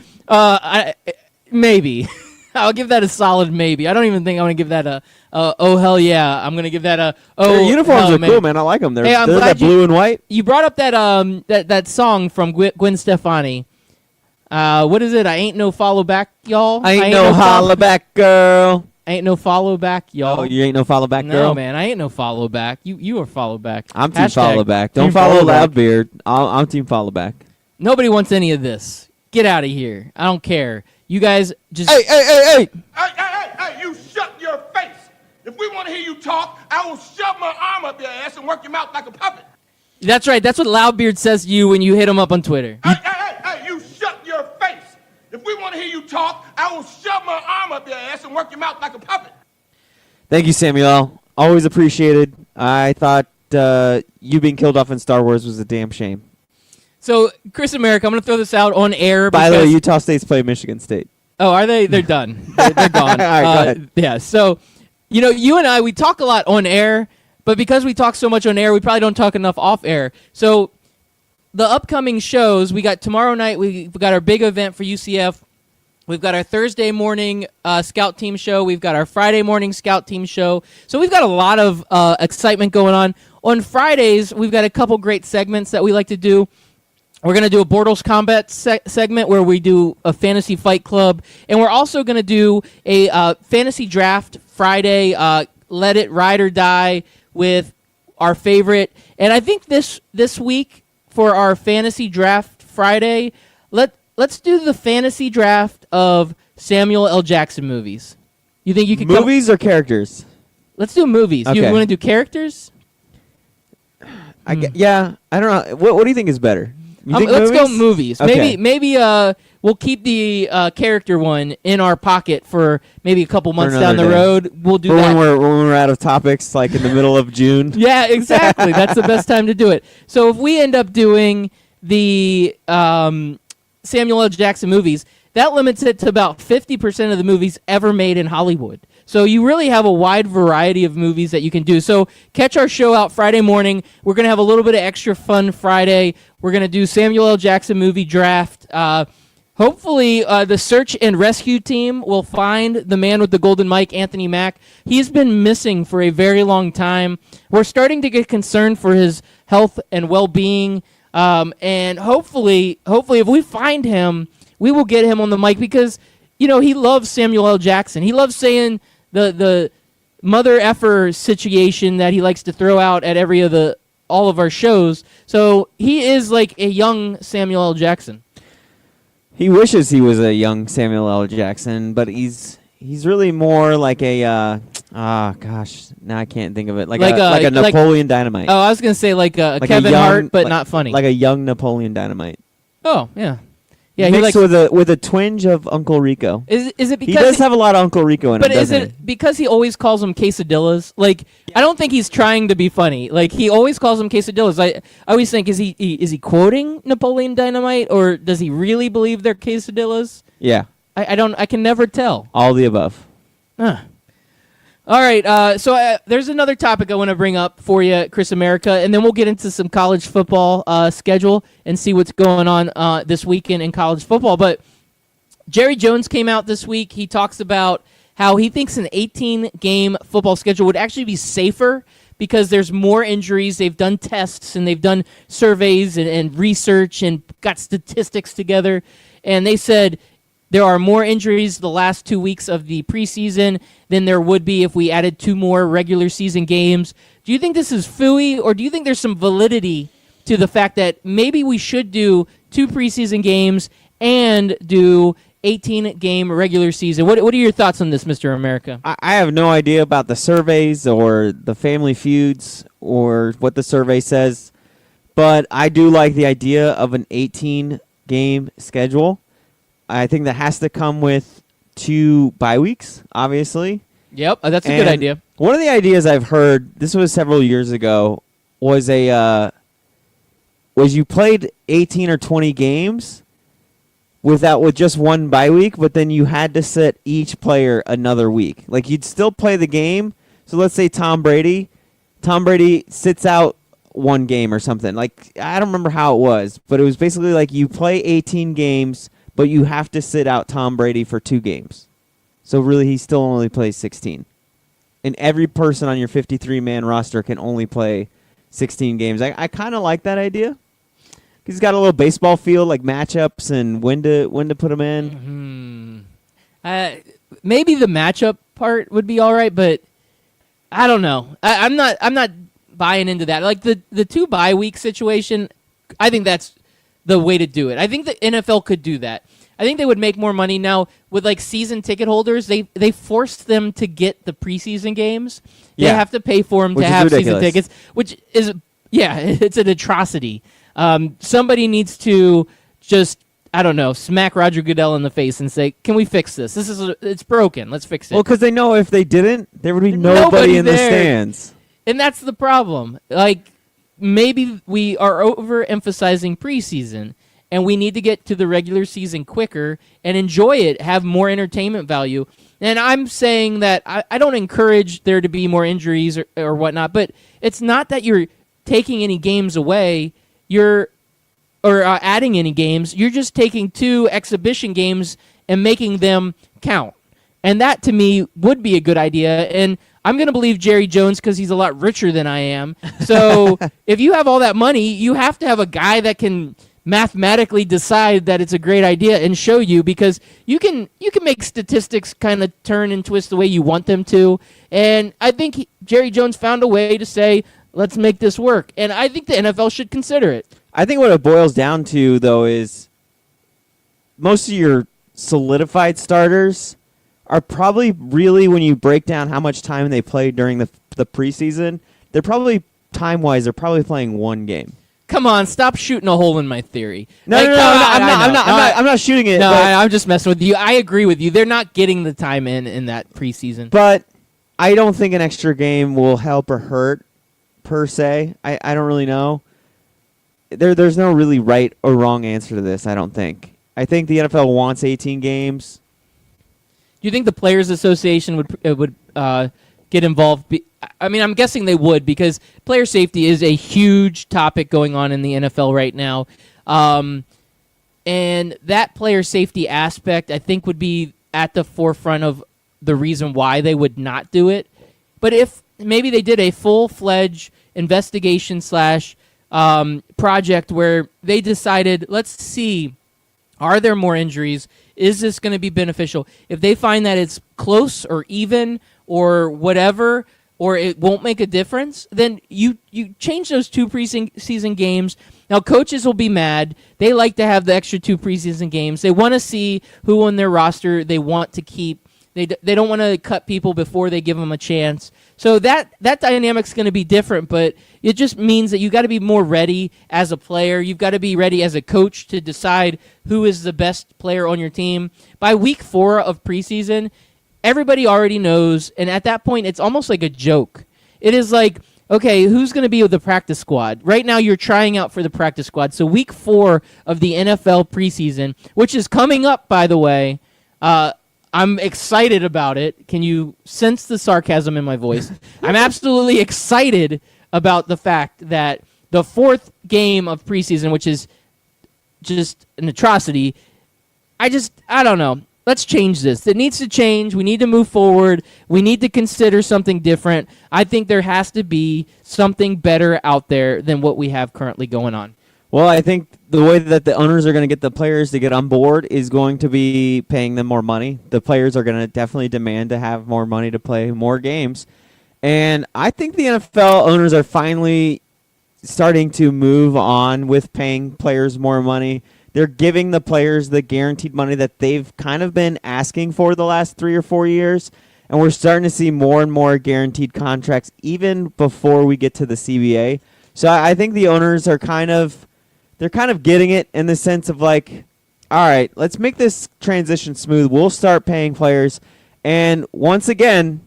Maybe. I'll give that a solid maybe. I don't even think I'm going to give that a oh hell yeah. I'm going to give that a oh. Their uniforms hell, are cool, man. I like them. They're I'm that glad blue and white. You brought up that song from Gwen Stefani. What is it? I ain't no follow back, y'all. I ain't no holla back, girl. Ain't no follow back, y'all. Oh, you ain't no follow back, girl? No, man, I ain't no follow back. You are follow back. I'm team follow back. Don't follow Loudbeard. I'm team follow back. Nobody wants any of this. Get out of here. I don't care. You guys just... Hey! Hey, you shut your face. If we want to hear you talk, I will shove my arm up your ass and work your mouth like a puppet. That's right. That's what Loudbeard says to you when you hit him up on Twitter. Hey, you shut your face. If we want to hear you talk, I will shove my arm up your ass and work your mouth like a puppet. Thank you, Samuel. Always appreciated. I thought you being killed off in Star Wars was a damn shame. So, Chris America, I'm going to throw this out on air. By the way, Utah State's playing Michigan State. Oh, are they? They're done. They're gone. All right, go ahead. Yeah, so, you and I, we talk a lot on air, but because we talk so much on air, we probably don't talk enough off air. So, the upcoming shows, we got tomorrow night, we've got our big event for UCF. We've got our Thursday morning scout team show. We've got our Friday morning scout team show. So we've got a lot of excitement going on. On Fridays, we've got a couple great segments that we like to do. We're going to do a Bortles Combat segment where we do a fantasy fight club. And we're also going to do a fantasy draft Friday, let it ride or die with our favorite. And I think this week for our fantasy draft Friday, let's do the fantasy draft of Samuel L. Jackson movies. You think you could movies or characters? Let's do movies. Okay. You want to do characters? Yeah, I don't know. What do you think is better? You think let's go movies. Okay. Maybe we'll keep the character one in our pocket for maybe a couple months down the road. We'll do that when we're out of topics, like in the middle of June. Yeah, exactly. That's the best time to do it. So if we end up doing the Samuel L. Jackson movies, that limits it to about 50% of the movies ever made in Hollywood. So you really have a wide variety of movies that you can do. So catch our show out Friday morning. We're going to have a little bit of extra fun Friday. We're going to do Samuel L. Jackson movie draft. Hopefully, the search and rescue team will find the man with the golden mic, Anthony Mack. He's been missing for a very long time. We're starting to get concerned for his health and well-being. And hopefully, if we find him, we will get him on the mic because, he loves Samuel L. Jackson. He loves saying the mother effer situation that he likes to throw out at all of our shows. So he is like a young Samuel L. Jackson. He wishes he was a young Samuel L. Jackson, but he's really more like a gosh, now I can't think of it. Like a Napoleon Dynamite. Oh, I was gonna say like a Kevin Hart, but not funny. Like a young Napoleon Dynamite. Oh yeah. Yeah, mixed with a twinge of Uncle Rico. Is it because he does have a lot of Uncle Rico in him? But is it because he always calls them quesadillas? Like, I don't think he's trying to be funny. Like, he always calls them quesadillas. I always think, is he quoting Napoleon Dynamite, or does he really believe they're quesadillas? Yeah, I can never tell. All the above. All right, so there's another topic I want to bring up for you, Chris America, and then we'll get into some college football schedule and see what's going on this weekend in college football. But Jerry Jones came out this week. He talks about how he thinks an 18-game football schedule would actually be safer because there's more injuries. They've done tests and they've done surveys and research and got statistics together. And they said there are more injuries the last 2 weeks of the preseason than there would be if we added 2 more regular season games. Do you think this is phooey, or do you think there's some validity to the fact that maybe we should do 2 preseason games and do 18-game regular season? What are your thoughts on this, Mr. America? I have no idea about the surveys or the family feuds or what the survey says, but I do like the idea of an 18-game schedule. I think that has to come with 2 bye weeks, obviously. Yep, that's a good idea. One of the ideas I've heard, this was several years ago, was you played 18 or 20 games with just one bye week, but then you had to sit each player another week. Like, you'd still play the game. So let's say Tom Brady sits out 1 game or something. Like, I don't remember how it was, but it was basically like you play 18 games, but you have to sit out Tom Brady for 2 games. So really, he still only plays 16. And every person on your 53-man roster can only play 16 games. I kind of like that idea. He's got a little baseball feel, like matchups and when to put them in. Maybe the matchup part would be all right, but I don't know. I'm not buying into that. Like the 2 bye week situation, I think that's the way to do it. I think the NFL could do that. I think they would make more money now with like season ticket holders. They forced them to get the preseason games. They have to pay for them to have season tickets, which is it's an atrocity. Somebody needs to just, I don't know, smack Roger Goodell in the face and say, "Can we fix this? It's broken. Let's fix it." Well, because they know if they didn't, there would be nobody in the stands. And that's the problem. Like, maybe we are overemphasizing preseason, and we need to get to the regular season quicker and enjoy it, have more entertainment value. And I'm saying that I don't encourage there to be more injuries or whatnot, but it's not that you're taking any games away. You're adding any games. You're just taking 2 exhibition games and making them count. And that, to me, would be a good idea. And I'm going to believe Jerry Jones because he's a lot richer than I am. So if you have all that money, you have to have a guy that can mathematically decide that it's a great idea and show you, because you can make statistics kind of turn and twist the way you want them to. And I think Jerry Jones found a way to say, let's make this work. And I think the NFL should consider it. I think what it boils down to, though, is most of your solidified starters are probably really, when you break down how much time they played during the preseason, they're probably, time-wise, they're probably playing 1 game. Come on, stop shooting a hole in my theory. No, I'm not shooting it. No, I'm just messing with you. I agree with you. They're not getting the time in that preseason. But I don't think an extra game will help or hurt, per se. I don't really know. There's no really right or wrong answer to this, I don't think. I think the NFL wants 18 games. Do you think the Players Association would get involved? I mean, I'm guessing they would, because player safety is a huge topic going on in the NFL right now. And that player safety aspect, I think, would be at the forefront of the reason why they would not do it. But if maybe they did a full-fledged investigation / project where they decided, let's see, are there more injuries? Is this going to be beneficial? If they find that it's close or even or whatever, or it won't make a difference, then you change those 2 preseason games. Now, coaches will be mad. They like to have the extra 2 preseason games. They want to see who on their roster they want to keep. They don't want to cut people before they give them a chance. So that dynamic's going to be different, but it just means that you got to be more ready as a player. You've got to be ready as a coach to decide who is the best player on your team. By week 4 of preseason, everybody already knows, and at that point, it's almost like a joke. It is like, okay, who's going to be with the practice squad? Right now, you're trying out for the practice squad. So week 4 of the NFL preseason, which is coming up, by the way, I'm excited about it. Can you sense the sarcasm in my voice? I'm absolutely excited about the fact that the 4th game of preseason, which is just an atrocity, I don't know. let's change this. It needs to change. We need to move forward. We need to consider something different. I think there has to be something better out there than what we have currently going on. Well, I think the way that the owners are going to get the players to get on board is going to be paying them more money. The players are going to definitely demand to have more money to play more games. And I think the NFL owners are finally starting to move on with paying players more money. They're giving the players the guaranteed money that they've kind of been asking for the last 3 or 4 years. And we're starting to see more and more guaranteed contracts even before we get to the CBA. So I think the owners are kind of getting it in the sense of like, all right, let's make this transition smooth. We'll start paying players. And once again,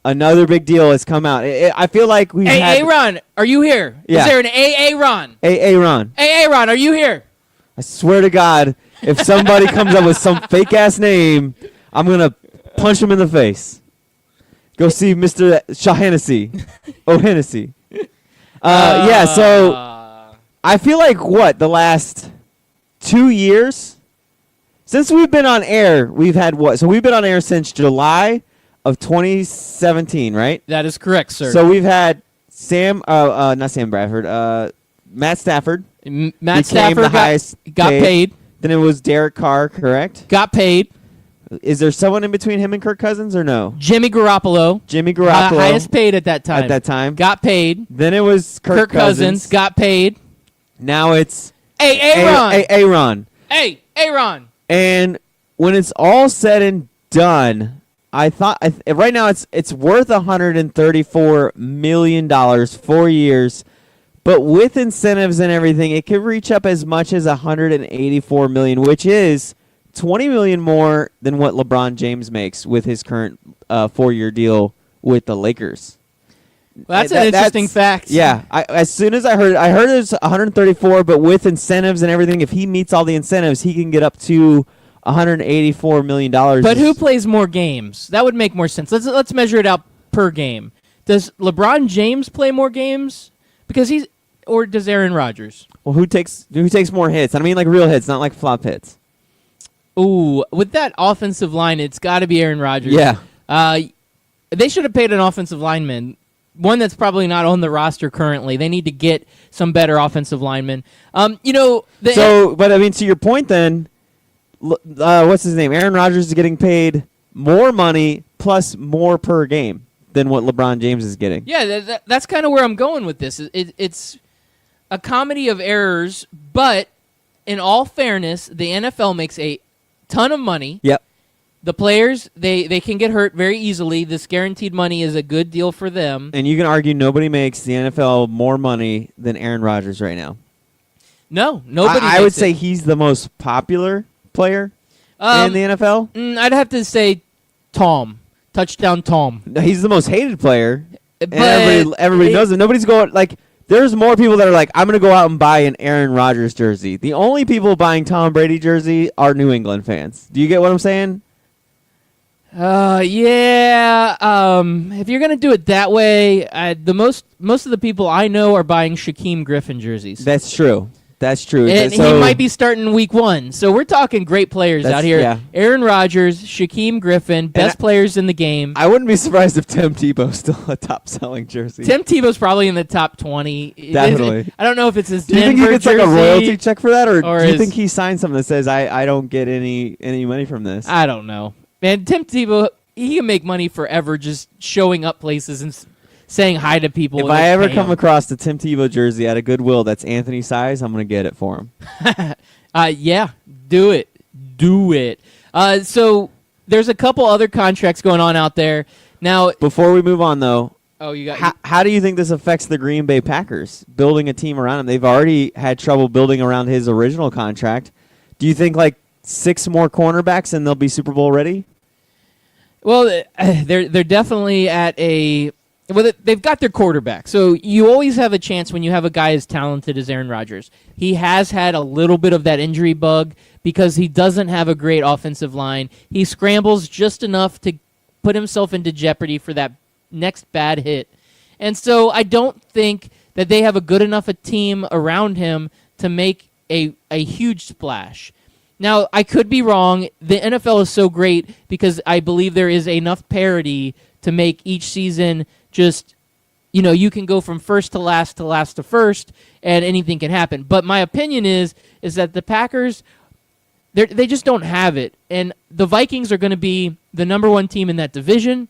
another big deal has come out. I feel like we've had... Hey, Ron, are you here? Yeah. Is there an AA Ron? AA Ron. AA Ron, are you here? I swear to God, if somebody comes up with some fake-ass name, I'm going to punch him in the face. Go see Mr. Shaughnessy. O'Hennessy. Yeah, so... I feel like, the last 2 years? Since we've been on air, we've had what? So we've been on air since July of 2017, right? That is correct, sir. So we've had not Sam Bradford, Matt Stafford. Matt Stafford got paid. Then it was Derek Carr, correct? Got paid. Is there someone in between him and Kirk Cousins or no? Jimmy Garoppolo. Highest paid at that time. Got paid. Then it was Kirk Cousins. Got paid. Now it's Aaron. Aaron. Hey, Aaron. And when it's all said and done, I thought right now it's worth $134 million 4 years, but with incentives and everything, it could reach up as much as $184 million, which is $20 million more than what LeBron James makes with his current 4-year deal with the Lakers. Well, that's an interesting fact. Yeah, as soon as I heard it was 134, but with incentives and everything, if he meets all the incentives, he can get up to $184 million. But who plays more games? That would make more sense. Let's measure it out per game. Does LeBron James play more games? Or does Aaron Rodgers? Well, who takes more hits? I mean, like real hits, not like flop hits. Ooh, with that offensive line, it's got to be Aaron Rodgers. Yeah. They should have paid an offensive lineman. One that's probably not on the roster currently. They need to get some better offensive linemen. But I mean, to your point, then, what's his name? Aaron Rodgers is getting paid more money plus more per game than what LeBron James is getting. Yeah, that's kind of where I'm going with this. It's a comedy of errors, but in all fairness, the NFL makes a ton of money. Yep. The players, they can get hurt very easily. This guaranteed money is a good deal for them. And you can argue nobody makes the NFL more money than Aaron Rodgers right now. No, nobody. I would say he's the most popular player in the NFL. I'd have to say Touchdown Tom. No, he's the most hated player. But and everybody knows him. Nobody's going, like, there's more people that are like, I'm going to go out and buy an Aaron Rodgers jersey. The only people buying Tom Brady jersey are New England fans. Do you get what I'm saying? Yeah. If you're gonna do it that way, most of the people I know are buying Shaquem Griffin jerseys. That's true. And he might be starting week 1. So we're talking great players out here. Yeah. Aaron Rodgers, Shaquem Griffin, best players in the game. I wouldn't be surprised if Tim Tebow's still a top-selling jersey. Tim Tebow's probably in the top 20. Definitely. I don't know if it's his Do you think Denver he gets like a jersey, royalty check for that, or do you his- think he signed something that says I don't get any money from this? I don't know. Man, Tim Tebow, he can make money forever just showing up places and saying hi to people. If I ever come across the Tim Tebow jersey at a Goodwill that's Anthony size, I'm going to get it for him. Yeah, do it. So there's a couple other contracts going on out there. Now, before we move on, though, you how do you think this affects the Green Bay Packers, building a team around him? They've already had trouble building around his original contract. Do you think, 6 more cornerbacks and they'll be Super Bowl ready? Well, they're definitely at a... Well, they've got their quarterback. So you always have a chance when you have a guy as talented as Aaron Rodgers. He has had a little bit of that injury bug because he doesn't have a great offensive line. He scrambles just enough to put himself into jeopardy for that next bad hit. And so I don't think that they have a good enough a team around him to make a huge splash. Now, I could be wrong. The NFL is so great because I believe there is enough parity to make each season just, you can go from first to last to first, and anything can happen. But my opinion is that the Packers, they just don't have it. And the Vikings are going to be the number one team in that division.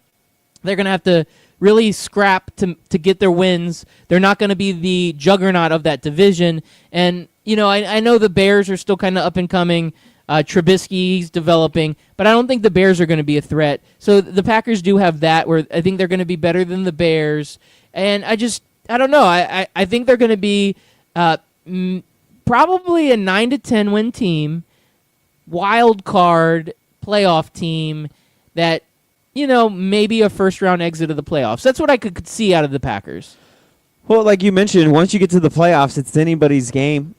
They're going to have to really scrap to get their wins. They're not going to be the juggernaut of that division. And, I know the Bears are still kind of up and coming. Trubisky's developing, but I don't think the Bears are going to be a threat. So the Packers do have that, where I think they're going to be better than the Bears. And I don't know. I think they're going to be probably a 9 to 10 win team, wild card playoff team that, maybe a first round exit of the playoffs. That's what I could see out of the Packers. Well, like you mentioned, once you get to the playoffs, it's anybody's game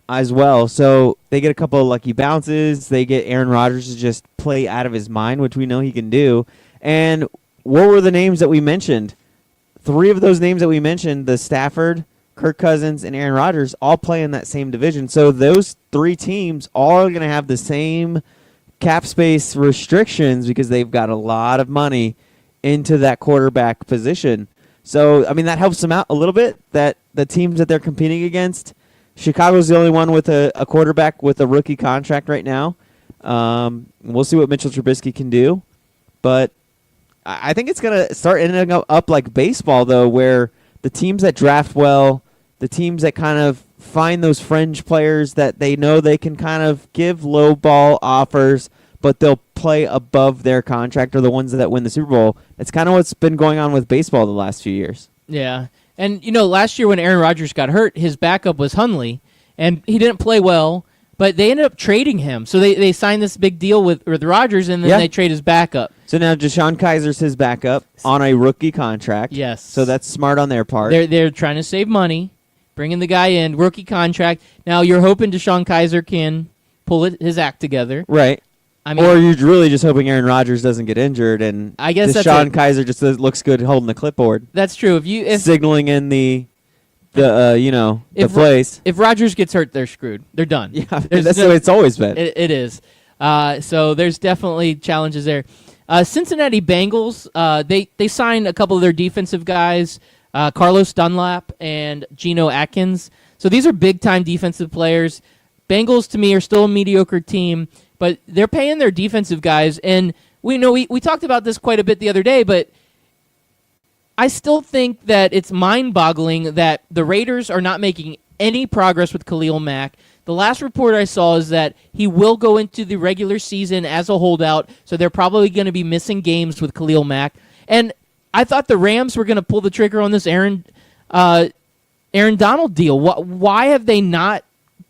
as well. So they get a couple of lucky bounces. They get Aaron Rodgers to just play out of his mind, which we know he can do. And what were the names that we mentioned? 3 of those names that we mentioned, the Stafford, Kirk Cousins, and Aaron Rodgers, all play in that same division. So those 3 teams are going to have the same cap space restrictions because they've got a lot of money into that quarterback position. So, that helps them out a little bit, that the teams that they're competing against, Chicago's the only one with a quarterback with a rookie contract right now. We'll see what Mitchell Trubisky can do. But I think it's going to start ending up like baseball, though, where the teams that draft well, the teams that kind of find those fringe players that they know they can kind of give low ball offers, but they'll play above their contract, are the ones that win the Super Bowl. It's kind of what's been going on with baseball the last few years. Yeah. And, last year when Aaron Rodgers got hurt, his backup was Hundley, and he didn't play well, but they ended up trading him. So they signed this big deal with Rodgers, and then they trade his backup. So now Deshaun Kaiser's his backup on a rookie contract. Yes. So that's smart on their part. They're trying to save money, bringing the guy in, rookie contract. Now you're hoping Deshaun Kaiser can pull his act together. Right. Or you're really just hoping Aaron Rodgers doesn't get injured, and I guess Deshaun Kaiser just looks good holding the clipboard. That's true. If signaling in the plays. If Rodgers gets hurt, they're screwed. They're done. Yeah, that's the way it's always been. It is. So there's definitely challenges there. Cincinnati Bengals, they signed a couple of their defensive guys, Carlos Dunlap and Geno Atkins. So these are big-time defensive players. Bengals, to me, are still a mediocre team, but they're paying their defensive guys. And we talked about this quite a bit the other day, but I still think that it's mind-boggling that the Raiders are not making any progress with Khalil Mack. The last report I saw is that he will go into the regular season as a holdout, so they're probably going to be missing games with Khalil Mack. And I thought the Rams were going to pull the trigger on this Aaron Donald deal. Why have they not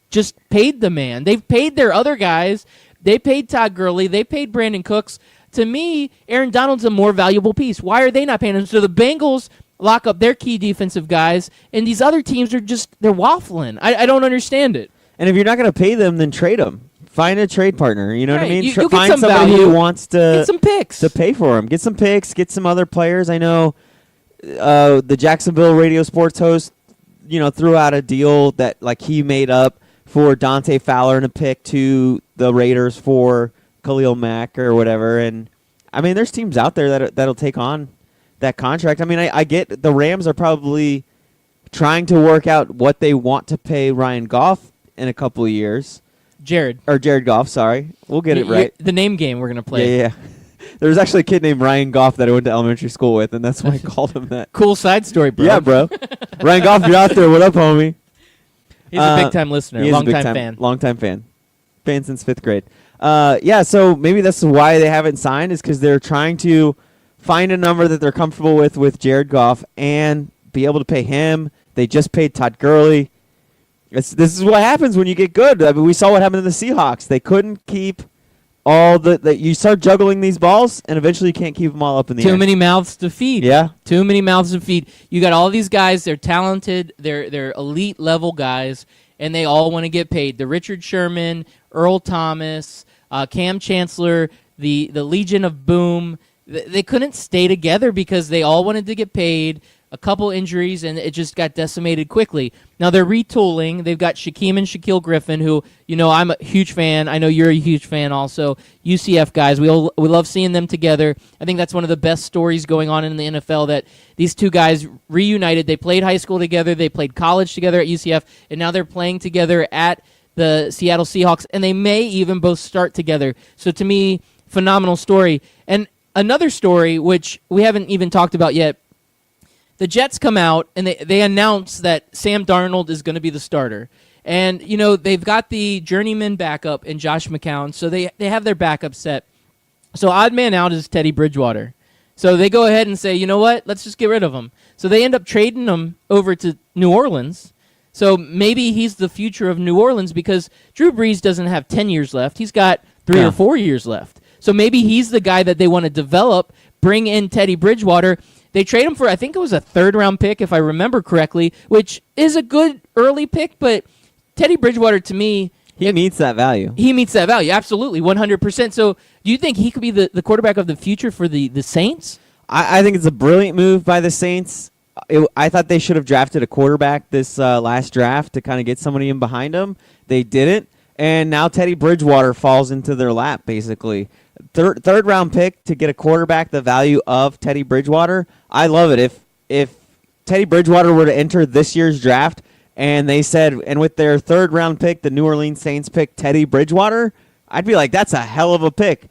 just paid the man? They've paid their other guys. They paid Todd Gurley. They paid Brandon Cooks. To me, Aaron Donald's a more valuable piece. Why are they not paying him? So the Bengals lock up their key defensive guys, and these other teams they're waffling. I don't understand it. And if you're not going to pay them, then trade them. Find a trade partner. You know what I mean? You find get some somebody value. who wants to get some picks to pay for them. Get some picks. Get some other players. I know the Jacksonville radio sports host, threw out a deal that he made up for Dante Fowler and a pick to the Raiders for Khalil Mack or whatever. And there's teams out there that'll take on that contract. I get the Rams are probably trying to work out what they want to pay Ryan Goff in a couple of years. Jared Goff, sorry. We'll get it right. The name game we're going to play. Yeah. There was actually a kid named Ryan Goff that I went to elementary school with, and that's why I called him that. Cool side story, bro. Yeah, bro. Ryan Goff, you're out there. What up, homie? He's a big-time listener, long-time fan. Long-time fan. Fan since 5th grade. So maybe that's why they haven't signed, is because they're trying to find a number that they're comfortable with Jared Goff and be able to pay him. They just paid Todd Gurley. This is what happens when you get good. We saw what happened to the Seahawks. They couldn't keep all you start juggling these balls, and eventually you can't keep them all up in the air. Too many mouths to feed. Yeah. Too many mouths to feed. You got all these guys. They're talented. They're elite level guys, and they all want to get paid. The Richard Sherman, Earl Thomas, Cam Chancellor, the Legion of Boom. They couldn't stay together because they all wanted to get paid. a couple injuries, and it just got decimated quickly. Now they're retooling. They've got Shaquem and Shaquille Griffin, who, I'm a huge fan. I know you're a huge fan also. UCF guys, we love seeing them together. I think that's one of the best stories going on in the NFL, that these two guys reunited. They played high school together. They played college together at UCF, and now they're playing together at the Seattle Seahawks, and they may even both start together. So to me, phenomenal story. And another story, which we haven't even talked about yet, the Jets come out and they announce that Sam Darnold is going to be the starter. And, they've got the journeyman backup in Josh McCown, so they have their backup set. So odd man out is Teddy Bridgewater. So they go ahead and say, you know what, let's just get rid of him. So they end up trading him over to New Orleans. So maybe he's the future of New Orleans, because Drew Brees doesn't have 10 years left. He's got 3 or 4 years left. So maybe he's the guy that they want to develop, bring in Teddy Bridgewater. They trade him for, I think it was a third-round pick, if I remember correctly, which is a good early pick, but Teddy Bridgewater, to me... He meets that value. He meets that value, absolutely, 100%. So do you think he could be the quarterback of the future for the Saints? I think it's a brilliant move by the Saints. I thought they should have drafted a quarterback this last draft to kind of get somebody in behind him. They didn't, and now Teddy Bridgewater falls into their lap, basically. Third round pick to get a quarterback the value of Teddy Bridgewater. I love it. If Teddy Bridgewater were to enter this year's draft and they said, and with their third round pick, the New Orleans Saints pick Teddy Bridgewater, I'd be like, that's a hell of a pick.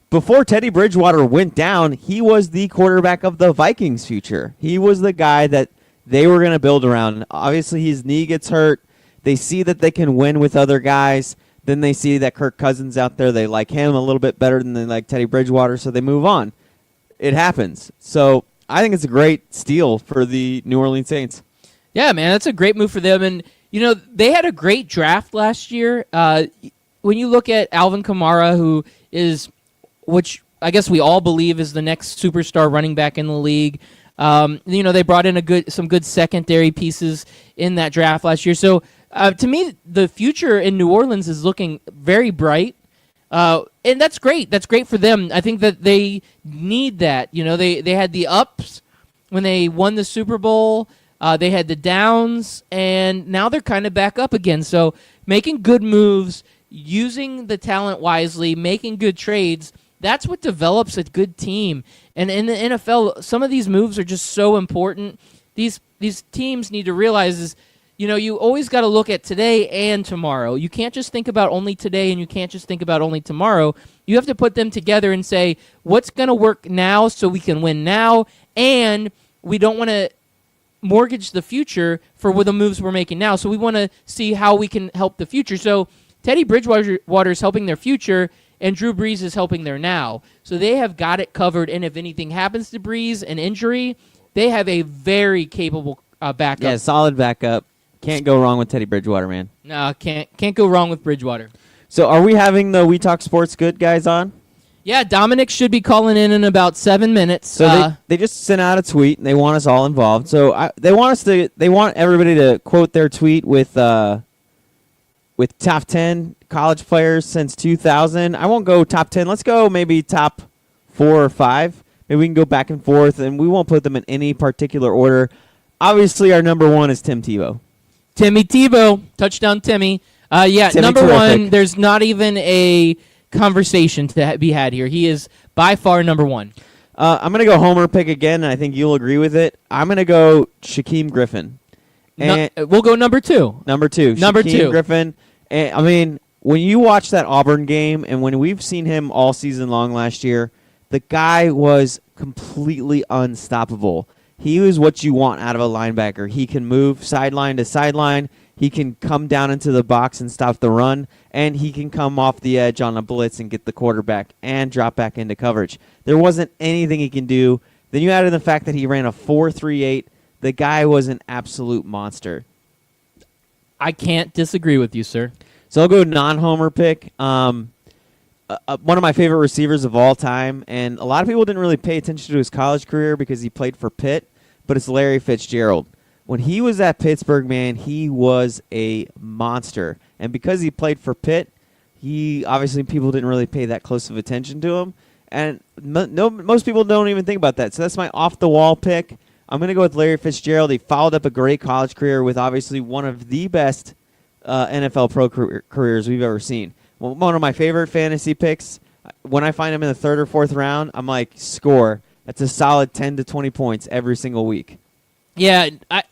Before Teddy Bridgewater went down, he was the quarterback of the Vikings' future. He was the guy that they were going to build around. Obviously, his knee gets hurt. They see that they can win with other guys. Then they see that Kirk Cousins out there. They like him a little bit better than they like Teddy Bridgewater, so they move on. It happens. So I think it's a great steal for the New Orleans Saints. Yeah, man, that's a great move for them. And, they had a great draft last year. When you look at Alvin Kamara, which I guess we all believe is the next superstar running back in the league, they brought in some good secondary pieces in that draft last year. So to me, the future in New Orleans is looking very bright. And that's great. That's great for them. I think that they need that. They had the ups when they won the Super Bowl. They had the downs, and now they're kind of back up again. So making good moves, using the talent wisely, making good trades, that's what develops a good team. And in the NFL, some of these moves are just so important. These teams need to realize is, you always got to look at today and tomorrow. You can't just think about only today, and you can't just think about only tomorrow. You have to put them together and say, what's going to work now so we can win now, and we don't want to mortgage the future for the moves we're making now. So we want to see how we can help the future. So Teddy Bridgewater is helping their future, and Drew Brees is helping their now. So they have got it covered, and if anything happens to Brees, an injury, they have a very capable backup. Yeah, solid backup. Can't go wrong with Teddy Bridgewater, man. No, can't go wrong with Bridgewater. So are we having the We Talk Sports Good guys on? Yeah, Dominic should be calling in about 7 minutes. So they just sent out a tweet, and they want us all involved. So they want everybody to quote their tweet with top 10 college players since 2000. I won't go top 10. Let's go maybe top 4 or 5. Maybe we can go back and forth, and we won't put them in any particular order. Obviously, our number 1 is Tim Tebow. Timmy Tebow, touchdown Timmy. Timmy, number terrific. 1, there's not even a conversation to be had here. He is by far number 1. I'm going to go Homer pick again, and I think you'll agree with it. I'm going to go Shaquem Griffin. And we'll go number 2. Number 2. Number Shaquem 2. Griffin. And, I mean, when you watch that Auburn game, and when we've seen him all season long last year, the guy was completely unstoppable. He was what you want out of a linebacker. He can move sideline to sideline. He can come down into the box and stop the run, and he can come off the edge on a blitz and get the quarterback and drop back into coverage. There wasn't anything he can do. Then you add in the fact that he ran a 4.38. The guy was an absolute monster. I can't disagree with you, sir. So I'll go non-homer pick. One of my favorite receivers of all time, and a lot of people didn't really pay attention to his college career because he played for Pitt, but it's Larry Fitzgerald. When he was at Pittsburgh, man, he was a monster. And because he played for Pitt, obviously people didn't really pay that close of attention to him. And most people don't even think about that. So that's my off-the-wall pick. I'm going to go with Larry Fitzgerald. He followed up a great college career with obviously one of the best NFL pro careers we've ever seen. One of my favorite fantasy picks, when I find him in the 3rd or 4th round, I'm like, score. That's a solid 10 to 20 points every single week. Yeah,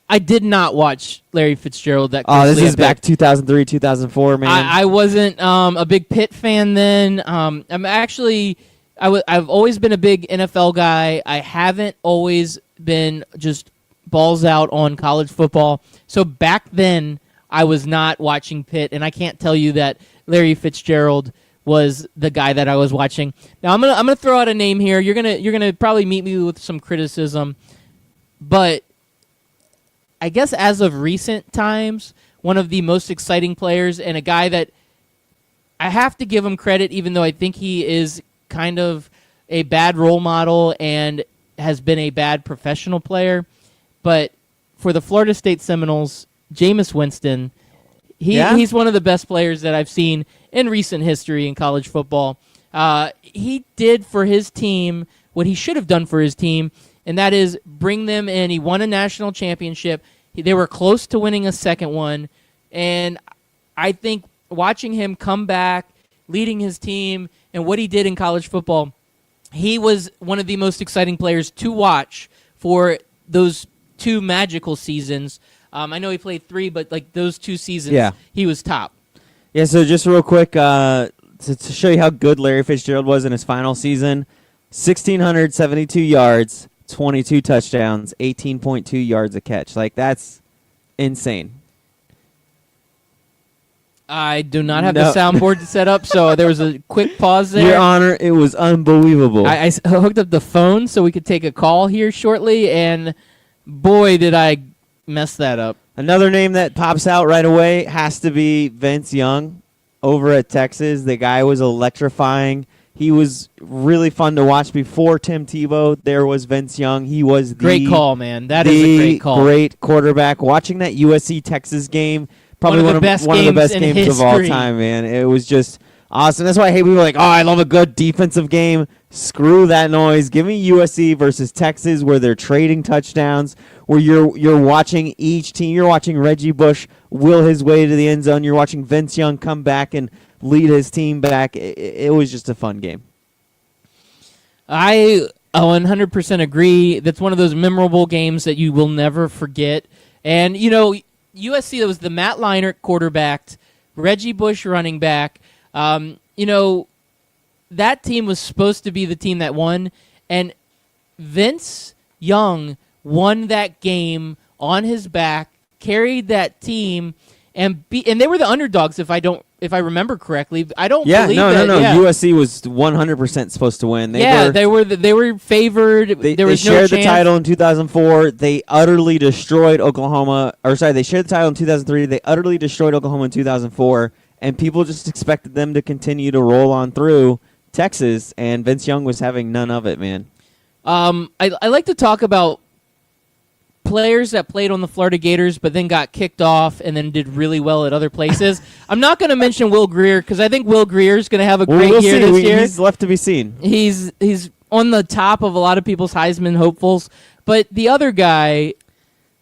I did not watch Larry Fitzgerald that Oh, this closely. is back 2003, 2004, man. I wasn't a big Pitt fan then. I'm actually I've always been a big NFL guy. I haven't always been just balls out on college football. So back then, I was not watching Pitt, and I can't tell you that Larry Fitzgerald was the guy that I was watching. Now I'm gonna throw out a name here. You're gonna probably meet me with some criticism, but I guess as of recent times, one of the most exciting players and a guy that I have to give him credit, even though I think he is kind of a bad role model and has been a bad professional player. But for the Florida State Seminoles, Jameis Winston, he's one of the best players that I've seen in recent history in college football. He did for his team what he should have done for his team, and that is bring them in. He won a national championship. They were close to winning a second one, and I think watching him come back, leading his team, and what he did in college football, he was one of the most exciting players to watch for those 2 magical seasons. I know he played 3, but like those 2 seasons, he was top. Yeah, so just real quick, to show you how good Larry Fitzgerald was in his final season, 1,672 yards, 22 touchdowns, 18.2 yards a catch. Like, that's insane. I do not have the soundboard set up, so there was a quick pause there. Your Honor, it was unbelievable. I hooked up the phone so we could take a call here shortly, and boy, did I mess that up. Another name that pops out right away has to be Vince Young over at Texas. The guy was electrifying. He was really fun to watch. Before Tim Tebow, there was Vince Young. He was the great call, man. That is a great call. Great quarterback. Watching that USC-Texas game, probably one of the best games of all time, man. It was just awesome. That's why I hate people like, oh, I love a good defensive game. Screw that noise. Give me USC versus Texas, where they're trading touchdowns, where you're watching each team. You're watching Reggie Bush will his way to the end zone. You're watching Vince Young come back and lead his team back. It was just a fun game. I 100% agree. That's one of those memorable games that you will never forget. And, you know, USC, that was the Matt Leinart quarterbacked, Reggie Bush running back. You know, that team was supposed to be the team that won, and Vince Young won that game on his back, carried that team, and they were the underdogs. If I remember correctly, I don't believe that. No. Yeah. USC was 100% supposed to win. They were favored. There was no chance. They shared the title in 2004. They utterly destroyed Oklahoma. Or sorry, they shared the title in 2003. They utterly destroyed Oklahoma in 2004, and people just expected them to continue to roll on through Texas, and Vince Young was having none of it, man. I like to talk about players that played on the Florida Gators but then got kicked off and then did really well at other places. I'm not going to mention Will Grier because I think Will Grier is going to have a great year this year. He's left to be seen. He's on the top of a lot of people's Heisman hopefuls. But the other guy,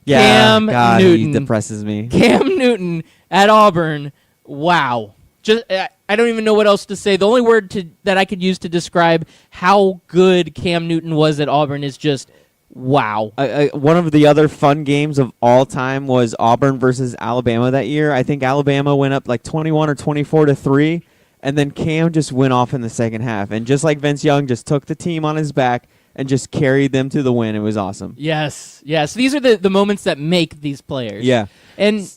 Cam Newton. He depresses me. Cam Newton at Auburn, wow. Just I don't even know what else to say. The only word that I could use to describe how good Cam Newton was at Auburn is just wow. One of the other fun games of all time was Auburn versus Alabama that year. I think Alabama went up like 21 or 24-3, and then Cam just went off in the second half. And just like Vince Young just took the team on his back and just carried them to the win. It was awesome. Yes. These are the moments that make these players. Yeah. And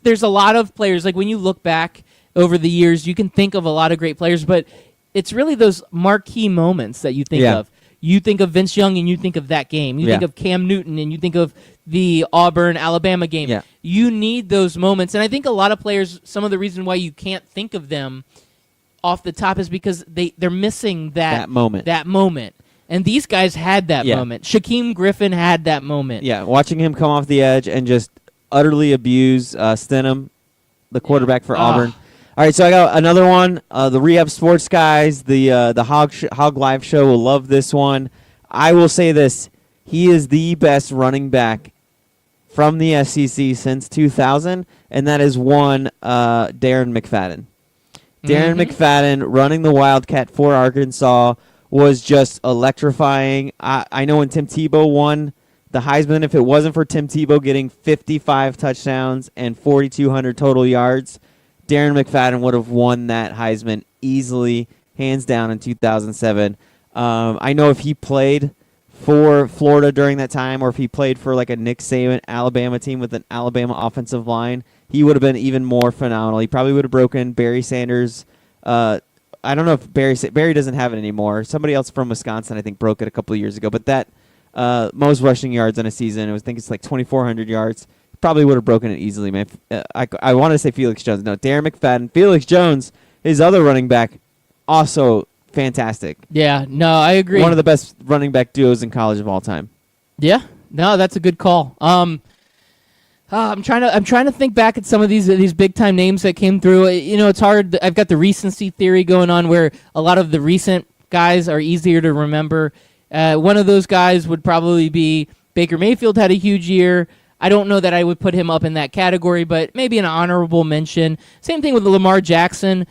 there's a lot of players, like when you look back over the years, you can think of a lot of great players, but it's really those marquee moments that you think of. You think of Vince Young and you think of that game. You think of Cam Newton and you think of the Auburn-Alabama game. Yeah. You need those moments. And I think a lot of players, some of the reason why you can't think of them off the top is because they're missing that moment. That moment. And these guys had that moment. Shaquem Griffin had that moment. Yeah, watching him come off the edge and just utterly abuse Stenham, the quarterback for Auburn. All right, so I got another one. The Rehab Sports guys, the Hog Live show will love this one. I will say this. he is the best running back from the SEC since 2000, and that is one Darren McFadden. Darren McFadden running the Wildcat for Arkansas was just electrifying. I know when Tim Tebow won the Heisman, if it wasn't for Tim Tebow getting 55 touchdowns and 4,200 total yards, Darren McFadden would have won that Heisman easily, hands down, in 2007. I know if he played for Florida during that time, or if he played for like a Nick Saban Alabama team with an Alabama offensive line, he would have been even more phenomenal. He probably would have broken Barry Sanders. I don't know if Barry doesn't have it anymore. Somebody else from Wisconsin, I think, broke it a couple of years ago. But that most rushing yards in a season, I think it's like 2,400 yards. Probably would have broken it easily, man. I want to say Felix Jones. No, Darren McFadden. Felix Jones, his other running back, also fantastic. Yeah, no, I agree. One of the best running back duos in college of all time. Yeah, no, that's a good call. I'm trying to think back at some of these big time names that came through. You know, it's hard. I've got the recency theory going on, where a lot of the recent guys are easier to remember. One of those guys would probably be Baker Mayfield. Had a huge year. I don't know that I would put him up in that category, but maybe an honorable mention. Same thing with Lamar Jackson.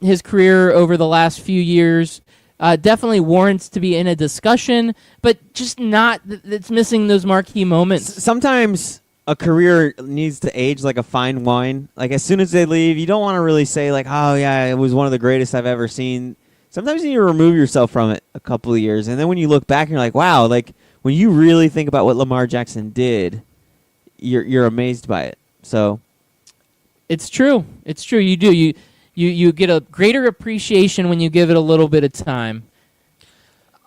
His career over the last few years definitely warrants to be in a discussion, but just not. It's missing those marquee moments. Sometimes a career needs to age like a fine wine. Like, as soon as they leave, you don't want to really say, like, oh, yeah, it was one of the greatest I've ever seen. Sometimes you need to remove yourself from it a couple of years, and then when you look back, you're like, wow, like, when you really think about what Lamar Jackson did, you're amazed by it. So it's true. It's true. You do. You get a greater appreciation when you give it a little bit of time.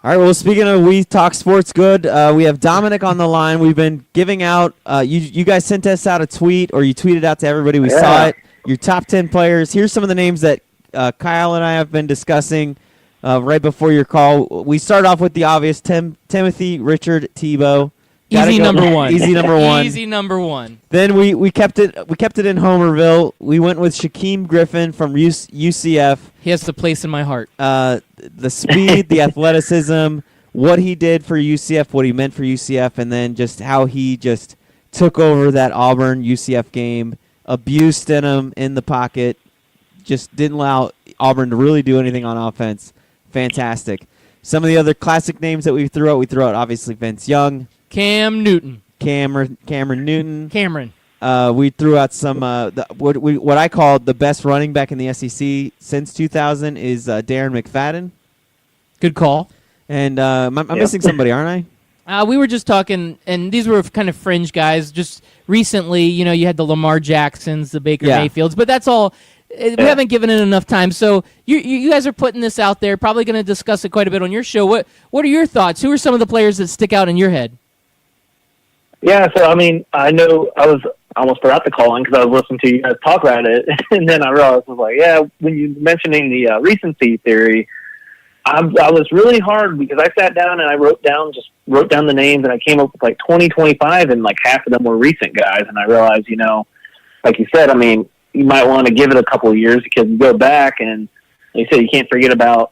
All right, well, speaking of We Talk Sports Good, we have Dominic on the line. We've been giving out, you guys sent us out a tweet, or you tweeted out to everybody. We saw it. Your top 10 players. Here's some of the names that Kyle and I have been discussing right before your call. We start off with the obvious, Timothy Richard Tebow. Easy number one. Easy number one. Easy number one. Then we kept it in Homerville. We went with Shaquem Griffin from UCF. He has the place in my heart. The speed, the athleticism, what he did for UCF, what he meant for UCF, and then just how he just took over that Auburn UCF game, abused Stidham in the pocket, just didn't allow Auburn to really do anything on offense. Fantastic. Some of the other classic names that we threw out obviously Vince Young. Cam Newton. Cameron Newton. Cameron. We threw out some what I called the best running back in the SEC since 2000 is Darren McFadden. Good call. And I'm missing somebody, aren't I? We were just talking, and these were kind of fringe guys. Just recently, you had the Lamar Jacksons, the Baker Mayfields, but that's all. We haven't given it enough time. So you guys are putting this out there, probably going to discuss it quite a bit on your show. What are your thoughts? Who are some of the players that stick out in your head? Yeah, so, I mean, I know I almost forgot to call in because I was listening to you guys talk about it, and then I realized, I was like, yeah, when you mentioning the recency theory, I was really hard because I sat down and I wrote down the names, and I came up with like 20, 25, and like half of them were recent guys, and I realized, like you said, I mean, you might want to give it a couple of years because you go back, and like you said, you can't forget about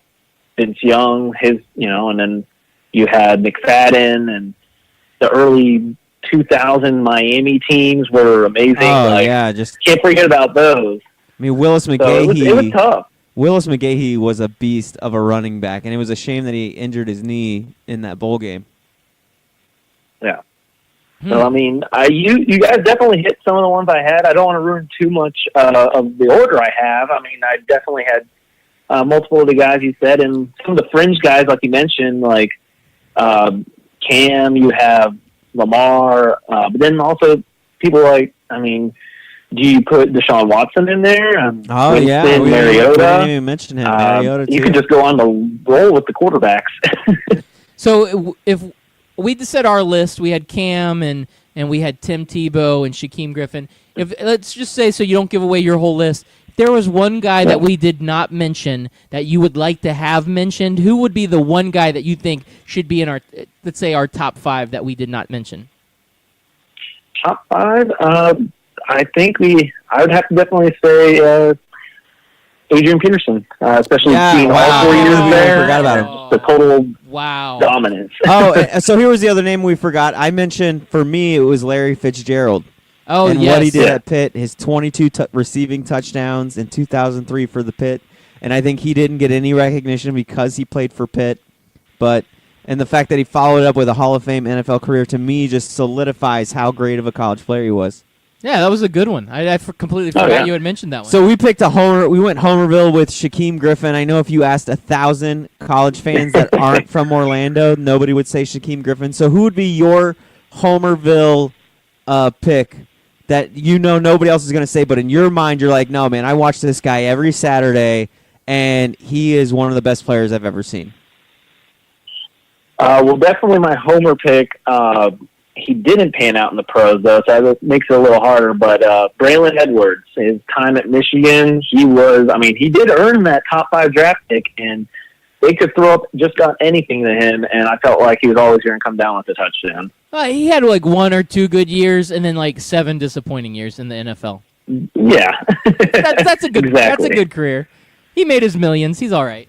Vince Young, and then you had McFadden, and the early 2000 Miami teams were amazing. Oh, yeah, just can't forget about those. I mean, Willis McGahee. So it was tough. Willis McGahee was a beast of a running back, and it was a shame that he injured his knee in that bowl game. Yeah. So, I mean, you guys definitely hit some of the ones I had. I don't want to ruin too much of the order I have. I mean, I definitely had multiple of the guys you said, and some of the fringe guys, like you mentioned, like Cam, you have Lamar, but then also people like, I mean, do you put Deshaun Watson in there? Oh, Winston, yeah. We Mariota. didn't even mention him. Mariota, you too. can just go on the roll with the quarterbacks. So if we said our list, we had Cam and we had Tim Tebow and Shaquem Griffin. Let's just say, so you don't give away your whole list, if there was one guy that we did not mention that you would like to have mentioned, who would be the one guy that you think should be in our, let's say, our top 5 that we did not mention? Top 5? I think I would have to definitely say Adrian Peterson, especially being wow. all 4 years I there. forgot about and him. The total Wow. dominance. So here was the other name we forgot. I mentioned, for me, it was Larry Fitzgerald. Oh, and yes. what he did at Pitt, his 22 receiving touchdowns in 2003 for the Pitt. And I think he didn't get any recognition because he played for Pitt. And the fact that he followed up with a Hall of Fame NFL career, to me, just solidifies how great of a college player he was. Yeah, that was a good one. I completely forgot you had mentioned that one. So we picked we went Homerville with Shaquem Griffin. I know if you asked 1,000 college fans that aren't from Orlando, nobody would say Shaquem Griffin. So who would be your Homerville pick that nobody else is going to say, but in your mind you're like, no, man, I watch this guy every Saturday, and he is one of the best players I've ever seen? Well, definitely my homer pick. He didn't pan out in the pros, though, so that makes it a little harder. But Braylon Edwards, his time at Michigan, he did earn that top 5 draft pick, and they could throw up just about anything to him, and I felt like he was always going to come down with a touchdown. He had like 1 or 2 good years, and then like 7 disappointing years in the NFL. Yeah, that's a good. Exactly. That's a good career. He made his millions. He's all right.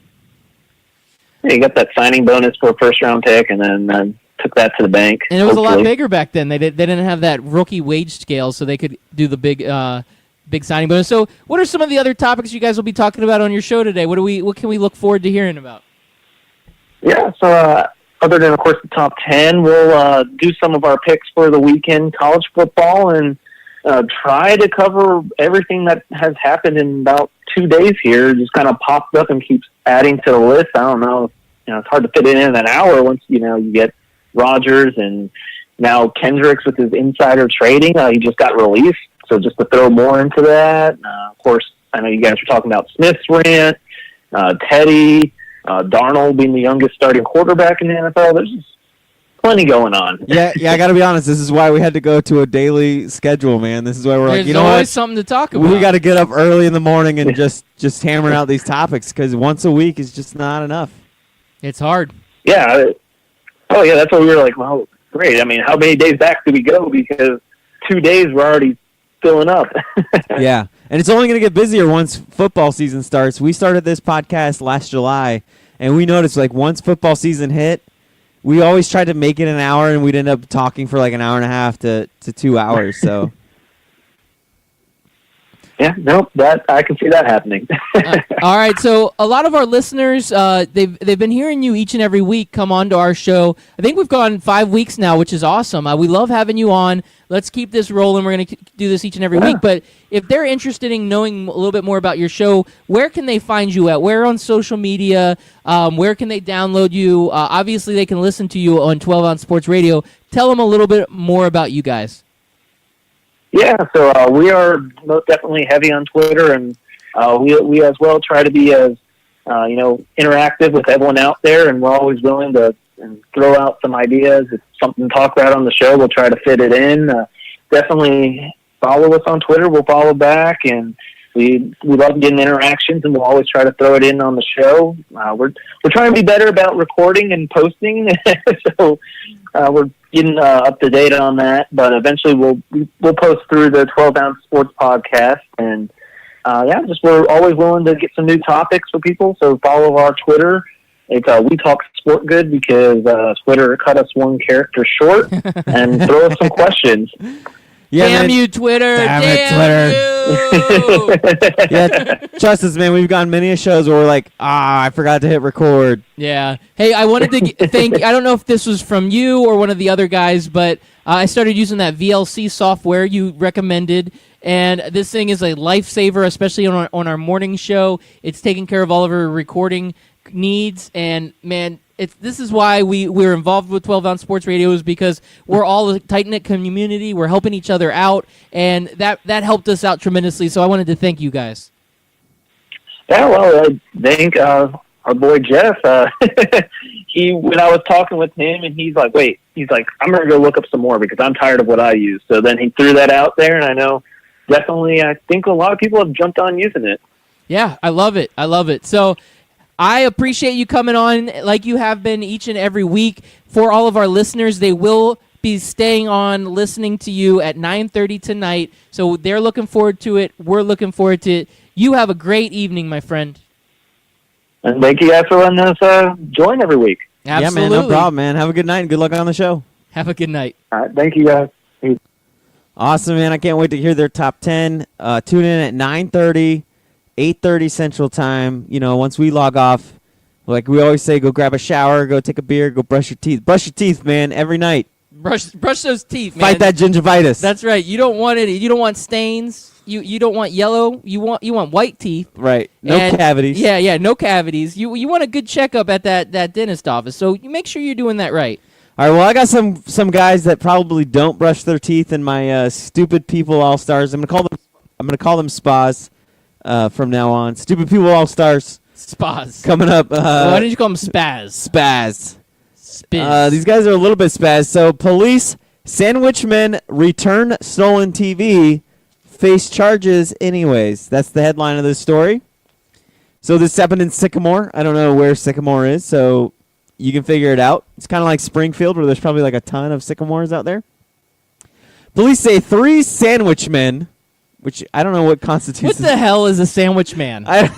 Yeah, he got that signing bonus for a first-round pick, and then took that to the bank. And it was a lot hopefully. bigger back then. They didn't have that rookie wage scale, so they could do the big signing bonus. So, what are some of the other topics you guys will be talking about on your show today? What can we look forward to hearing about? Yeah, so other than, of course, the top 10, we'll do some of our picks for the weekend college football and try to cover everything that has happened in about 2 days here. Just kind of pops up and keeps adding to the list. I don't know. It's hard to fit it in an hour once, you get Rodgers and now Kendricks with his insider trading. He just got released. So just to throw more into that. Of course, I know you guys were talking about Smith's rant, Teddy, Darnold being the youngest starting quarterback in the NFL. There's just plenty going on. Yeah, I got to be honest. This is why we had to go to a daily schedule, man. This is why we're There's like, always something to talk about. We got to get up early in the morning and just hammer out these topics, because once a week is just not enough. It's hard. Yeah. Oh, yeah, that's what we were like, well, great. I mean, how many days back do we go? Because 2 days we're already filling up. Yeah, and it's only going to get busier once football season starts. We started this podcast last July, and we noticed, like, once football season hit, we always tried to make it an hour, and we'd end up talking for like an hour and a half to 2 hours. So, yeah, nope, that I can see that happening. All right, so a lot of our listeners, they've been hearing you each and every week come on to our show. I think we've gone 5 weeks now, which is awesome. We love having you on. Let's keep this rolling. We're going to do this each and every week. But if they're interested in knowing a little bit more about your show, where can they find you at? Where on social media? Where can they download you? Obviously, they can listen to you on 12 Ounce Sports Radio. Tell them a little bit more about you guys. Yeah, so we are most definitely heavy on Twitter, and we as well try to be as interactive with everyone out there, and we're always willing to throw out some ideas. If something to talk about on the show, we'll try to fit it in. Definitely follow us on Twitter. We'll follow back, and we love getting interactions, and we'll always try to throw it in on the show. We're trying to be better about recording and posting, so we're getting up to date on that. But eventually, we'll post through the 12 Ounce Sports podcast, and we're always willing to get some new topics for people. So follow our Twitter. It's We Talk Sport Good, because Twitter cut us one character short, and throw us some questions. Yeah, Damn man. you, Twitter! Damn it, Twitter! Yeah, trust us, man. We've gotten many shows where we're like, I forgot to hit record. Yeah. Hey, I wanted to thank. I don't know if this was from you or one of the other guys, but I started using that VLC software you recommended, and this thing is a lifesaver, especially on our morning show. It's taking care of all of our recording needs, and man, this is why we're involved with 12 Ounce Sports Radio, is because we're all a tight-knit community. We're helping each other out, and that helped us out tremendously. So I wanted to thank you guys. Yeah, well, I think our boy Jeff, when I was talking with him, and he's like, I'm going to go look up some more because I'm tired of what I use. So then he threw that out there, and I know definitely I think a lot of people have jumped on using it. Yeah, I love it. So I appreciate you coming on like you have been each and every week. For all of our listeners, they will be staying on listening to you at 9:30 tonight. So they're looking forward to it. We're looking forward to You have a great evening, my friend. And thank you guys for letting us join every week. Absolutely. Yeah, man, no problem, man. Have a good night and good luck on the show. Have a good night. All right, thank you guys. Awesome, man. I can't wait to hear their top 10. Tune in at 9:30, 8:30 Central Time. You know, once we log off, like we always say, go grab a shower, go take a beer, go brush your teeth. Brush your teeth, man, every night. Brush those teeth, man. Fight that gingivitis. That's right. You don't want it. You don't want stains. You don't want yellow. You want white teeth. right. No And- cavities. Yeah, no cavities. You want a good checkup at that dentist office. So you make sure you're doing that right. All right, well, I got some guys that probably don't brush their teeth in my Stupid People All-Stars. I'm gonna call them spas from now on. Stupid People All-Stars Spas. coming up. Why don't you call them spaz? Spaz. Spiz. These guys are a little bit spaz. So police, sandwich men return stolen TV, face charges anyways. That's the headline of this story. So this happened in Sycamore. I don't know where Sycamore is, so you can figure it out. It's kind of like Springfield, where there's probably like a ton of sycamores out there. Police say 3 sandwich men, which I don't know what constitutes. What the hell is a sandwich man? I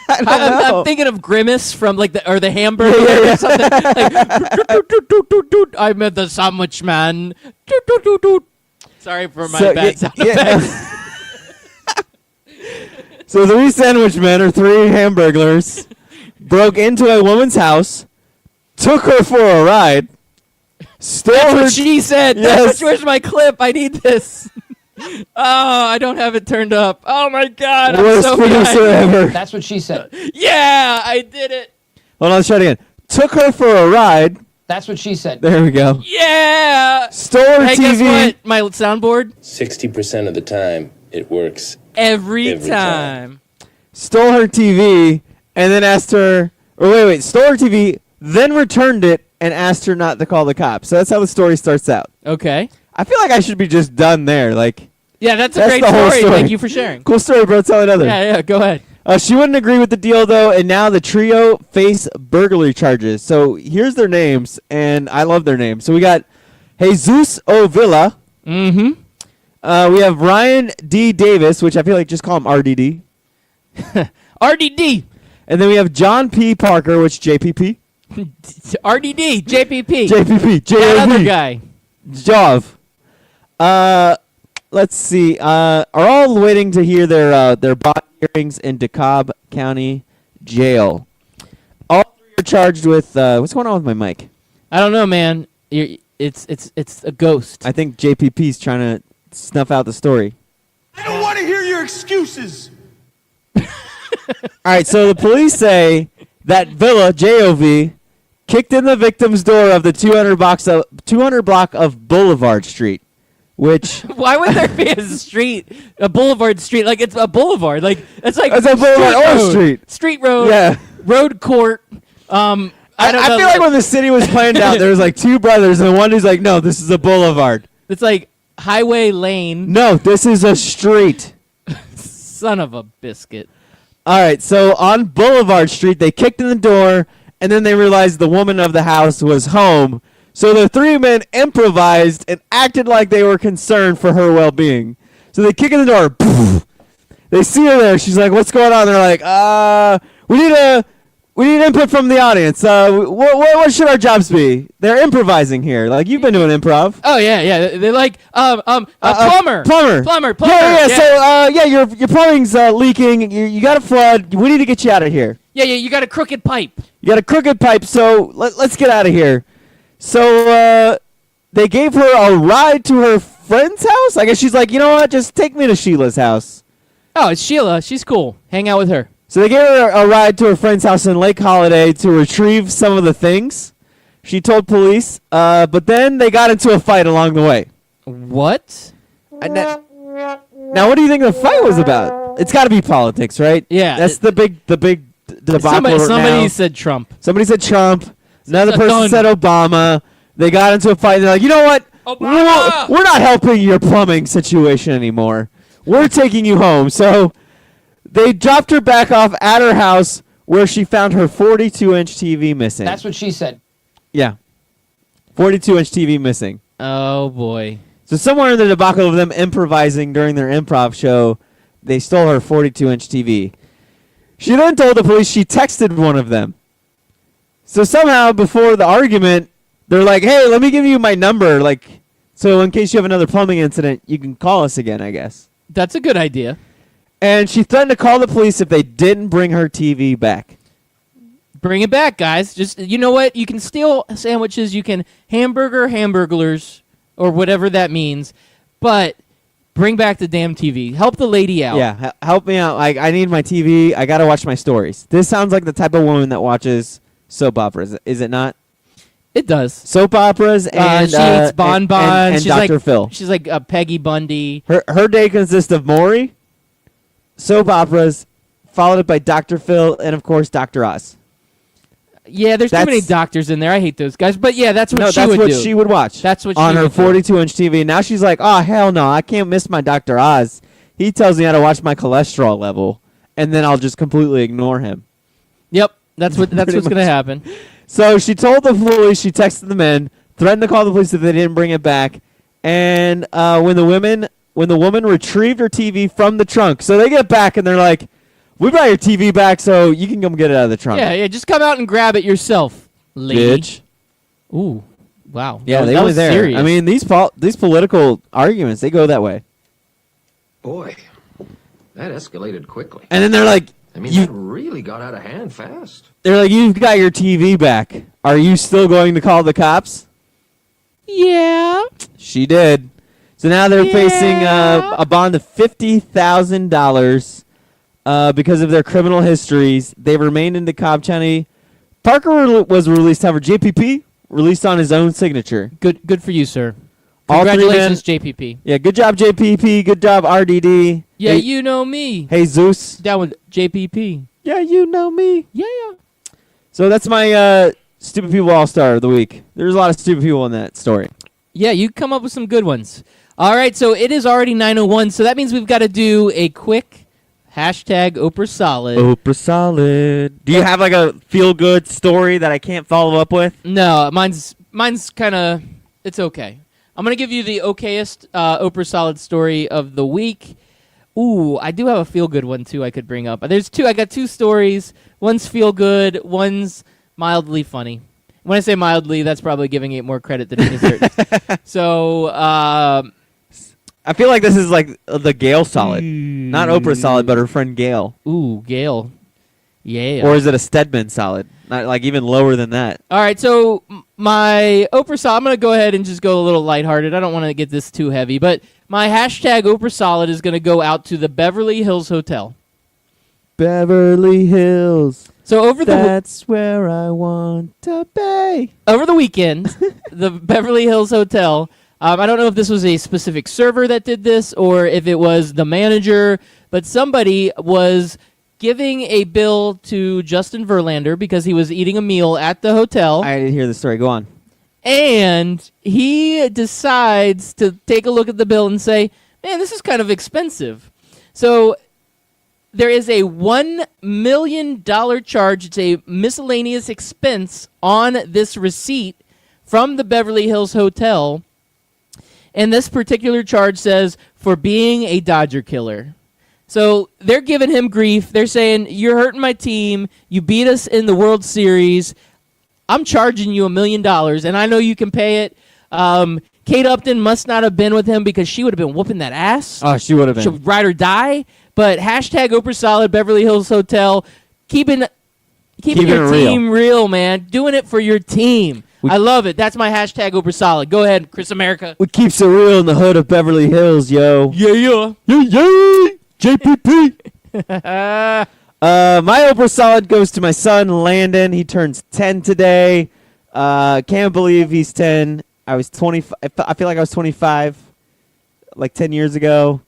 don't know. I'm thinking of Grimace from like the hamburger or something. Like, I'm the sandwich man. Sorry for my bad sound effects. So 3 sandwich men, or 3 hamburglers, broke into a woman's house, took her for a ride, stole That's her. what she said. Yes. Where's my clip? I need this. Oh, I don't have it turned up. Oh my God. I'm Worst so producer behind. ever. That's what she said. Yeah, I did it. Hold on, let's try it again. Took her for a ride. That's what she said. There we go. Yeah. Stole her Hey, guess TV. what? My soundboard. 60% of the time, it works. Every time. Stole her TV and then asked her. Or wait. Stole her TV, then returned it and asked her not to call the cops. So that's how the story starts out. Okay. I feel like I should be just done there. Like, Yeah, that's a That's great the whole story. story. Thank you for sharing. cool story, bro. Tell another. Yeah, go ahead. She wouldn't agree with the deal, though, and now the trio face burglary charges. So here's their names, and I love their names. So we got Jesus Ovilla. Mm-hmm. We have Ryan D. Davis, which I feel like just call him RDD. RDD. And then we have John P. Parker, which JPP. RDD. JPP. JPP. That other JOV. guy. Jov. Let's see. Are all waiting to hear their bond hearings in DeKalb County Jail. All 3 are charged with what's going on with my mic? I don't know, man. It's a ghost. I think JPP's trying to snuff out the story. I don't want to hear your excuses. All right, so the police say that Villa, JOV, kicked in the victim's door of the 200 block of Boulevard Street, which Why would there be a boulevard street? Like it's a boulevard. Like it's like It's a boulevard or road. street. Street road. Yeah. Road court. I don't know. feel like when the city was planned out, there was like 2 brothers, and one dude's like, no, this is a boulevard. It's like highway lane. No, this is a street. Son of a biscuit. All right, so on Boulevard Street, they kicked in the door, and then they realized the woman of the house was home. So the 3 men improvised and acted like they were concerned for her well-being. So they kick in the door. Poof. They see her there. She's like, "What's going on?" They're like, we need input from the audience. What should our jobs be?" They're improvising here. Like, you've been doing improv. Oh yeah. They're like plumber. Plumber. Yeah. So your plumbing's leaking. You got a flood. We need to get you out of here. Yeah. You got a crooked pipe. You got a crooked pipe. So let's get out of here. So they gave her a ride to her friend's house. I guess she's like, you know what? Just take me to Sheila's house. Oh, it's Sheila. She's cool. Hang out with her. So they gave her a ride to her friend's house in Lake Holiday to retrieve some of the things. She told police, but then they got into a fight along the way. What? Now, what do you think the fight was about? It's got to be politics, right? Yeah. That's the big debacle Somebody now. said Trump. Somebody said Trump. Another person done. said Obama. They got into a fight. They're like, you know what? Obama! We're not helping your plumbing situation anymore. We're taking you home. So they dropped her back off at her house where she found her 42-inch TV missing. That's what she said. Yeah. 42-inch TV missing. Oh, boy. So somewhere in the debacle of them improvising during their improv show, they stole her 42-inch TV. She then told the police she texted one of them. So somehow before the argument, they're like, "Hey, let me give you my number, like, so in case you have another plumbing incident, you can call us again, I guess." That's a good idea. And she threatened to call the police if they didn't bring her TV back. Bring it back, guys. Just, you know what? You can steal sandwiches. You can hamburglers, or whatever that means. But bring back the damn TV. Help the lady out. Yeah, help me out. I need my TV. I got to watch my stories. This sounds like the type of woman that watches soap operas. Is it not? It does. Soap operas and she eats bonbons. and She's Dr. like, Phil. She's like Peggy Bundy. Her day consists of Maury, soap operas, followed up by Dr. Phil, and of course Dr. Oz. Yeah, there's too many doctors in there. I hate those guys. But yeah, that's what she would watch. That's what on she her would do. 42-inch TV. Now she's like, "Oh hell no, I can't miss my Dr. Oz. He tells me how to watch my cholesterol level, and then I'll just completely ignore him." Yep, that's what's going to happen. So she told the police. She texted the men, threatened to call the police if they didn't bring it back. And when the woman retrieved her TV from the trunk, so they get back and they're like, "We brought your TV back, so you can come get it out of the trunk." Yeah, just come out and grab it yourself, lady. Bitch. Ooh, wow. Yeah, that they was were there. serious. I mean, these political arguments, they go that way. Boy, that escalated quickly. And then they're like, I mean, that really got out of hand fast. they're like, "You've got your TV back. Are you still going to call the cops?" Yeah. She did. So now they're facing a bond of $50,000 because of their criminal histories. They've remained in DeKalb County. Parker was released, however, JPP released on his own signature. Good for you, sir. All three Congratulations, JPP. Yeah, good job, JPP. Good job, RDD. Yeah, Hey, you know me. Hey, Zeus. Down with JPP. Yeah, you know me. Yeah. So that's my Stupid People All-Star of the week. There's a lot of stupid people in that story. Yeah, you come up with some good ones. All right, so it is already 9:01, so that means we've got to do a quick hashtag Oprah Solid. Oprah Solid. Do you have like a feel-good story that I can't follow up with? No, mine's kind of, it's okay. I'm going to give you the okayest Oprah Solid story of the week. Ooh, I do have a feel-good one, too, I could bring up. I got two stories. One's feel-good, one's mildly funny. When I say mildly, that's probably giving it more credit than it deserves. So, I feel like this is like the Gail Solid. Not Oprah Solid, but her friend Gail. Ooh, Gail. Yeah. Or is it a Stedman Solid? Not like even lower than that. All right, so my Oprah Solid, I'm going to go ahead and just go a little lighthearted. I don't want to get this too heavy, but my hashtag Oprah Solid is going to go out to the Beverly Hills Hotel. Beverly Hills. So that's where I want to be. Over the weekend, the Beverly Hills Hotel, I don't know if this was a specific server that did this or if it was the manager, but somebody was giving a bill to Justin Verlander because he was eating a meal at the hotel. I didn't hear the story. Go on. And he decides to take a look at the bill and say, "Man, this is kind of expensive." So there is a $1 million charge. It's a miscellaneous expense on this receipt from the Beverly Hills Hotel. And this particular charge says, "For being a Dodger killer." So they're giving him grief. They're saying, "You're hurting my team. You beat us in the World Series. I'm charging you $1 million, and I know you can pay it." Kate Upton must not have been with him because she would have been whooping that ass. Oh, she would have been. She'll ride or die. But hashtag Oprah Solid, Beverly Hills Hotel, keeping your team real, man. Doing it for your team. I love it. That's my hashtag Oprah Solid. Go ahead, Chris America. We keeps it real in the hood of Beverly Hills, yo. Yeah. JPP. My Oprah Solid goes to my son, Landon. He turns 10 today. Can't believe he's 10. I was 25. I feel like I was 25 like 10 years ago.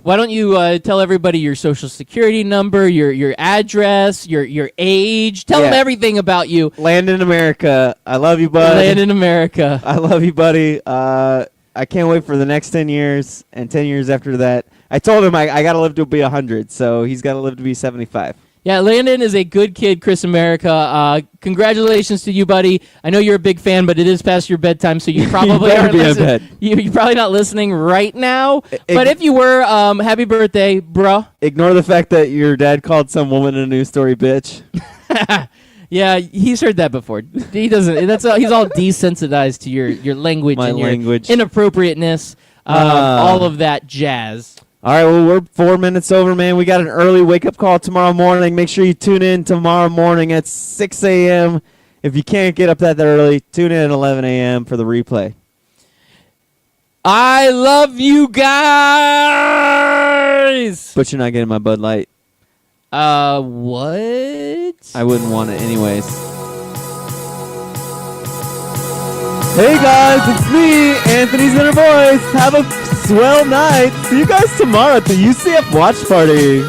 Why don't you tell everybody your social security number, your address, your age? Tell them everything about you. Landon America. I love you, bud. Landon America. I love you, buddy. I can't wait for the next 10 years and 10 years after that. I told him I got to live to be 100, so he's got to live to be 75. Yeah, Landon is a good kid, Chris America. Congratulations to you, buddy. I know you're a big fan, but it is past your bedtime, so you probably better aren't be in listening. bed. You're probably not listening right now. But if you were, happy birthday, bruh. Ignore the fact that your dad called some woman in a news story bitch. Yeah, he's heard that before. He doesn't. He's all desensitized to your language My and your language. inappropriateness, all of that jazz. All right, well, we're 4 minutes over, man. We got an early wake-up call tomorrow morning. Make sure you tune in tomorrow morning at 6 a.m. If you can't get up that early, tune in at 11 a.m. for the replay. I love you guys! But you're not getting my Bud Light. What? I wouldn't want it anyways. Hey guys, it's me, Anthony's inner voice. Have a swell night. See you guys tomorrow at the UCF watch party.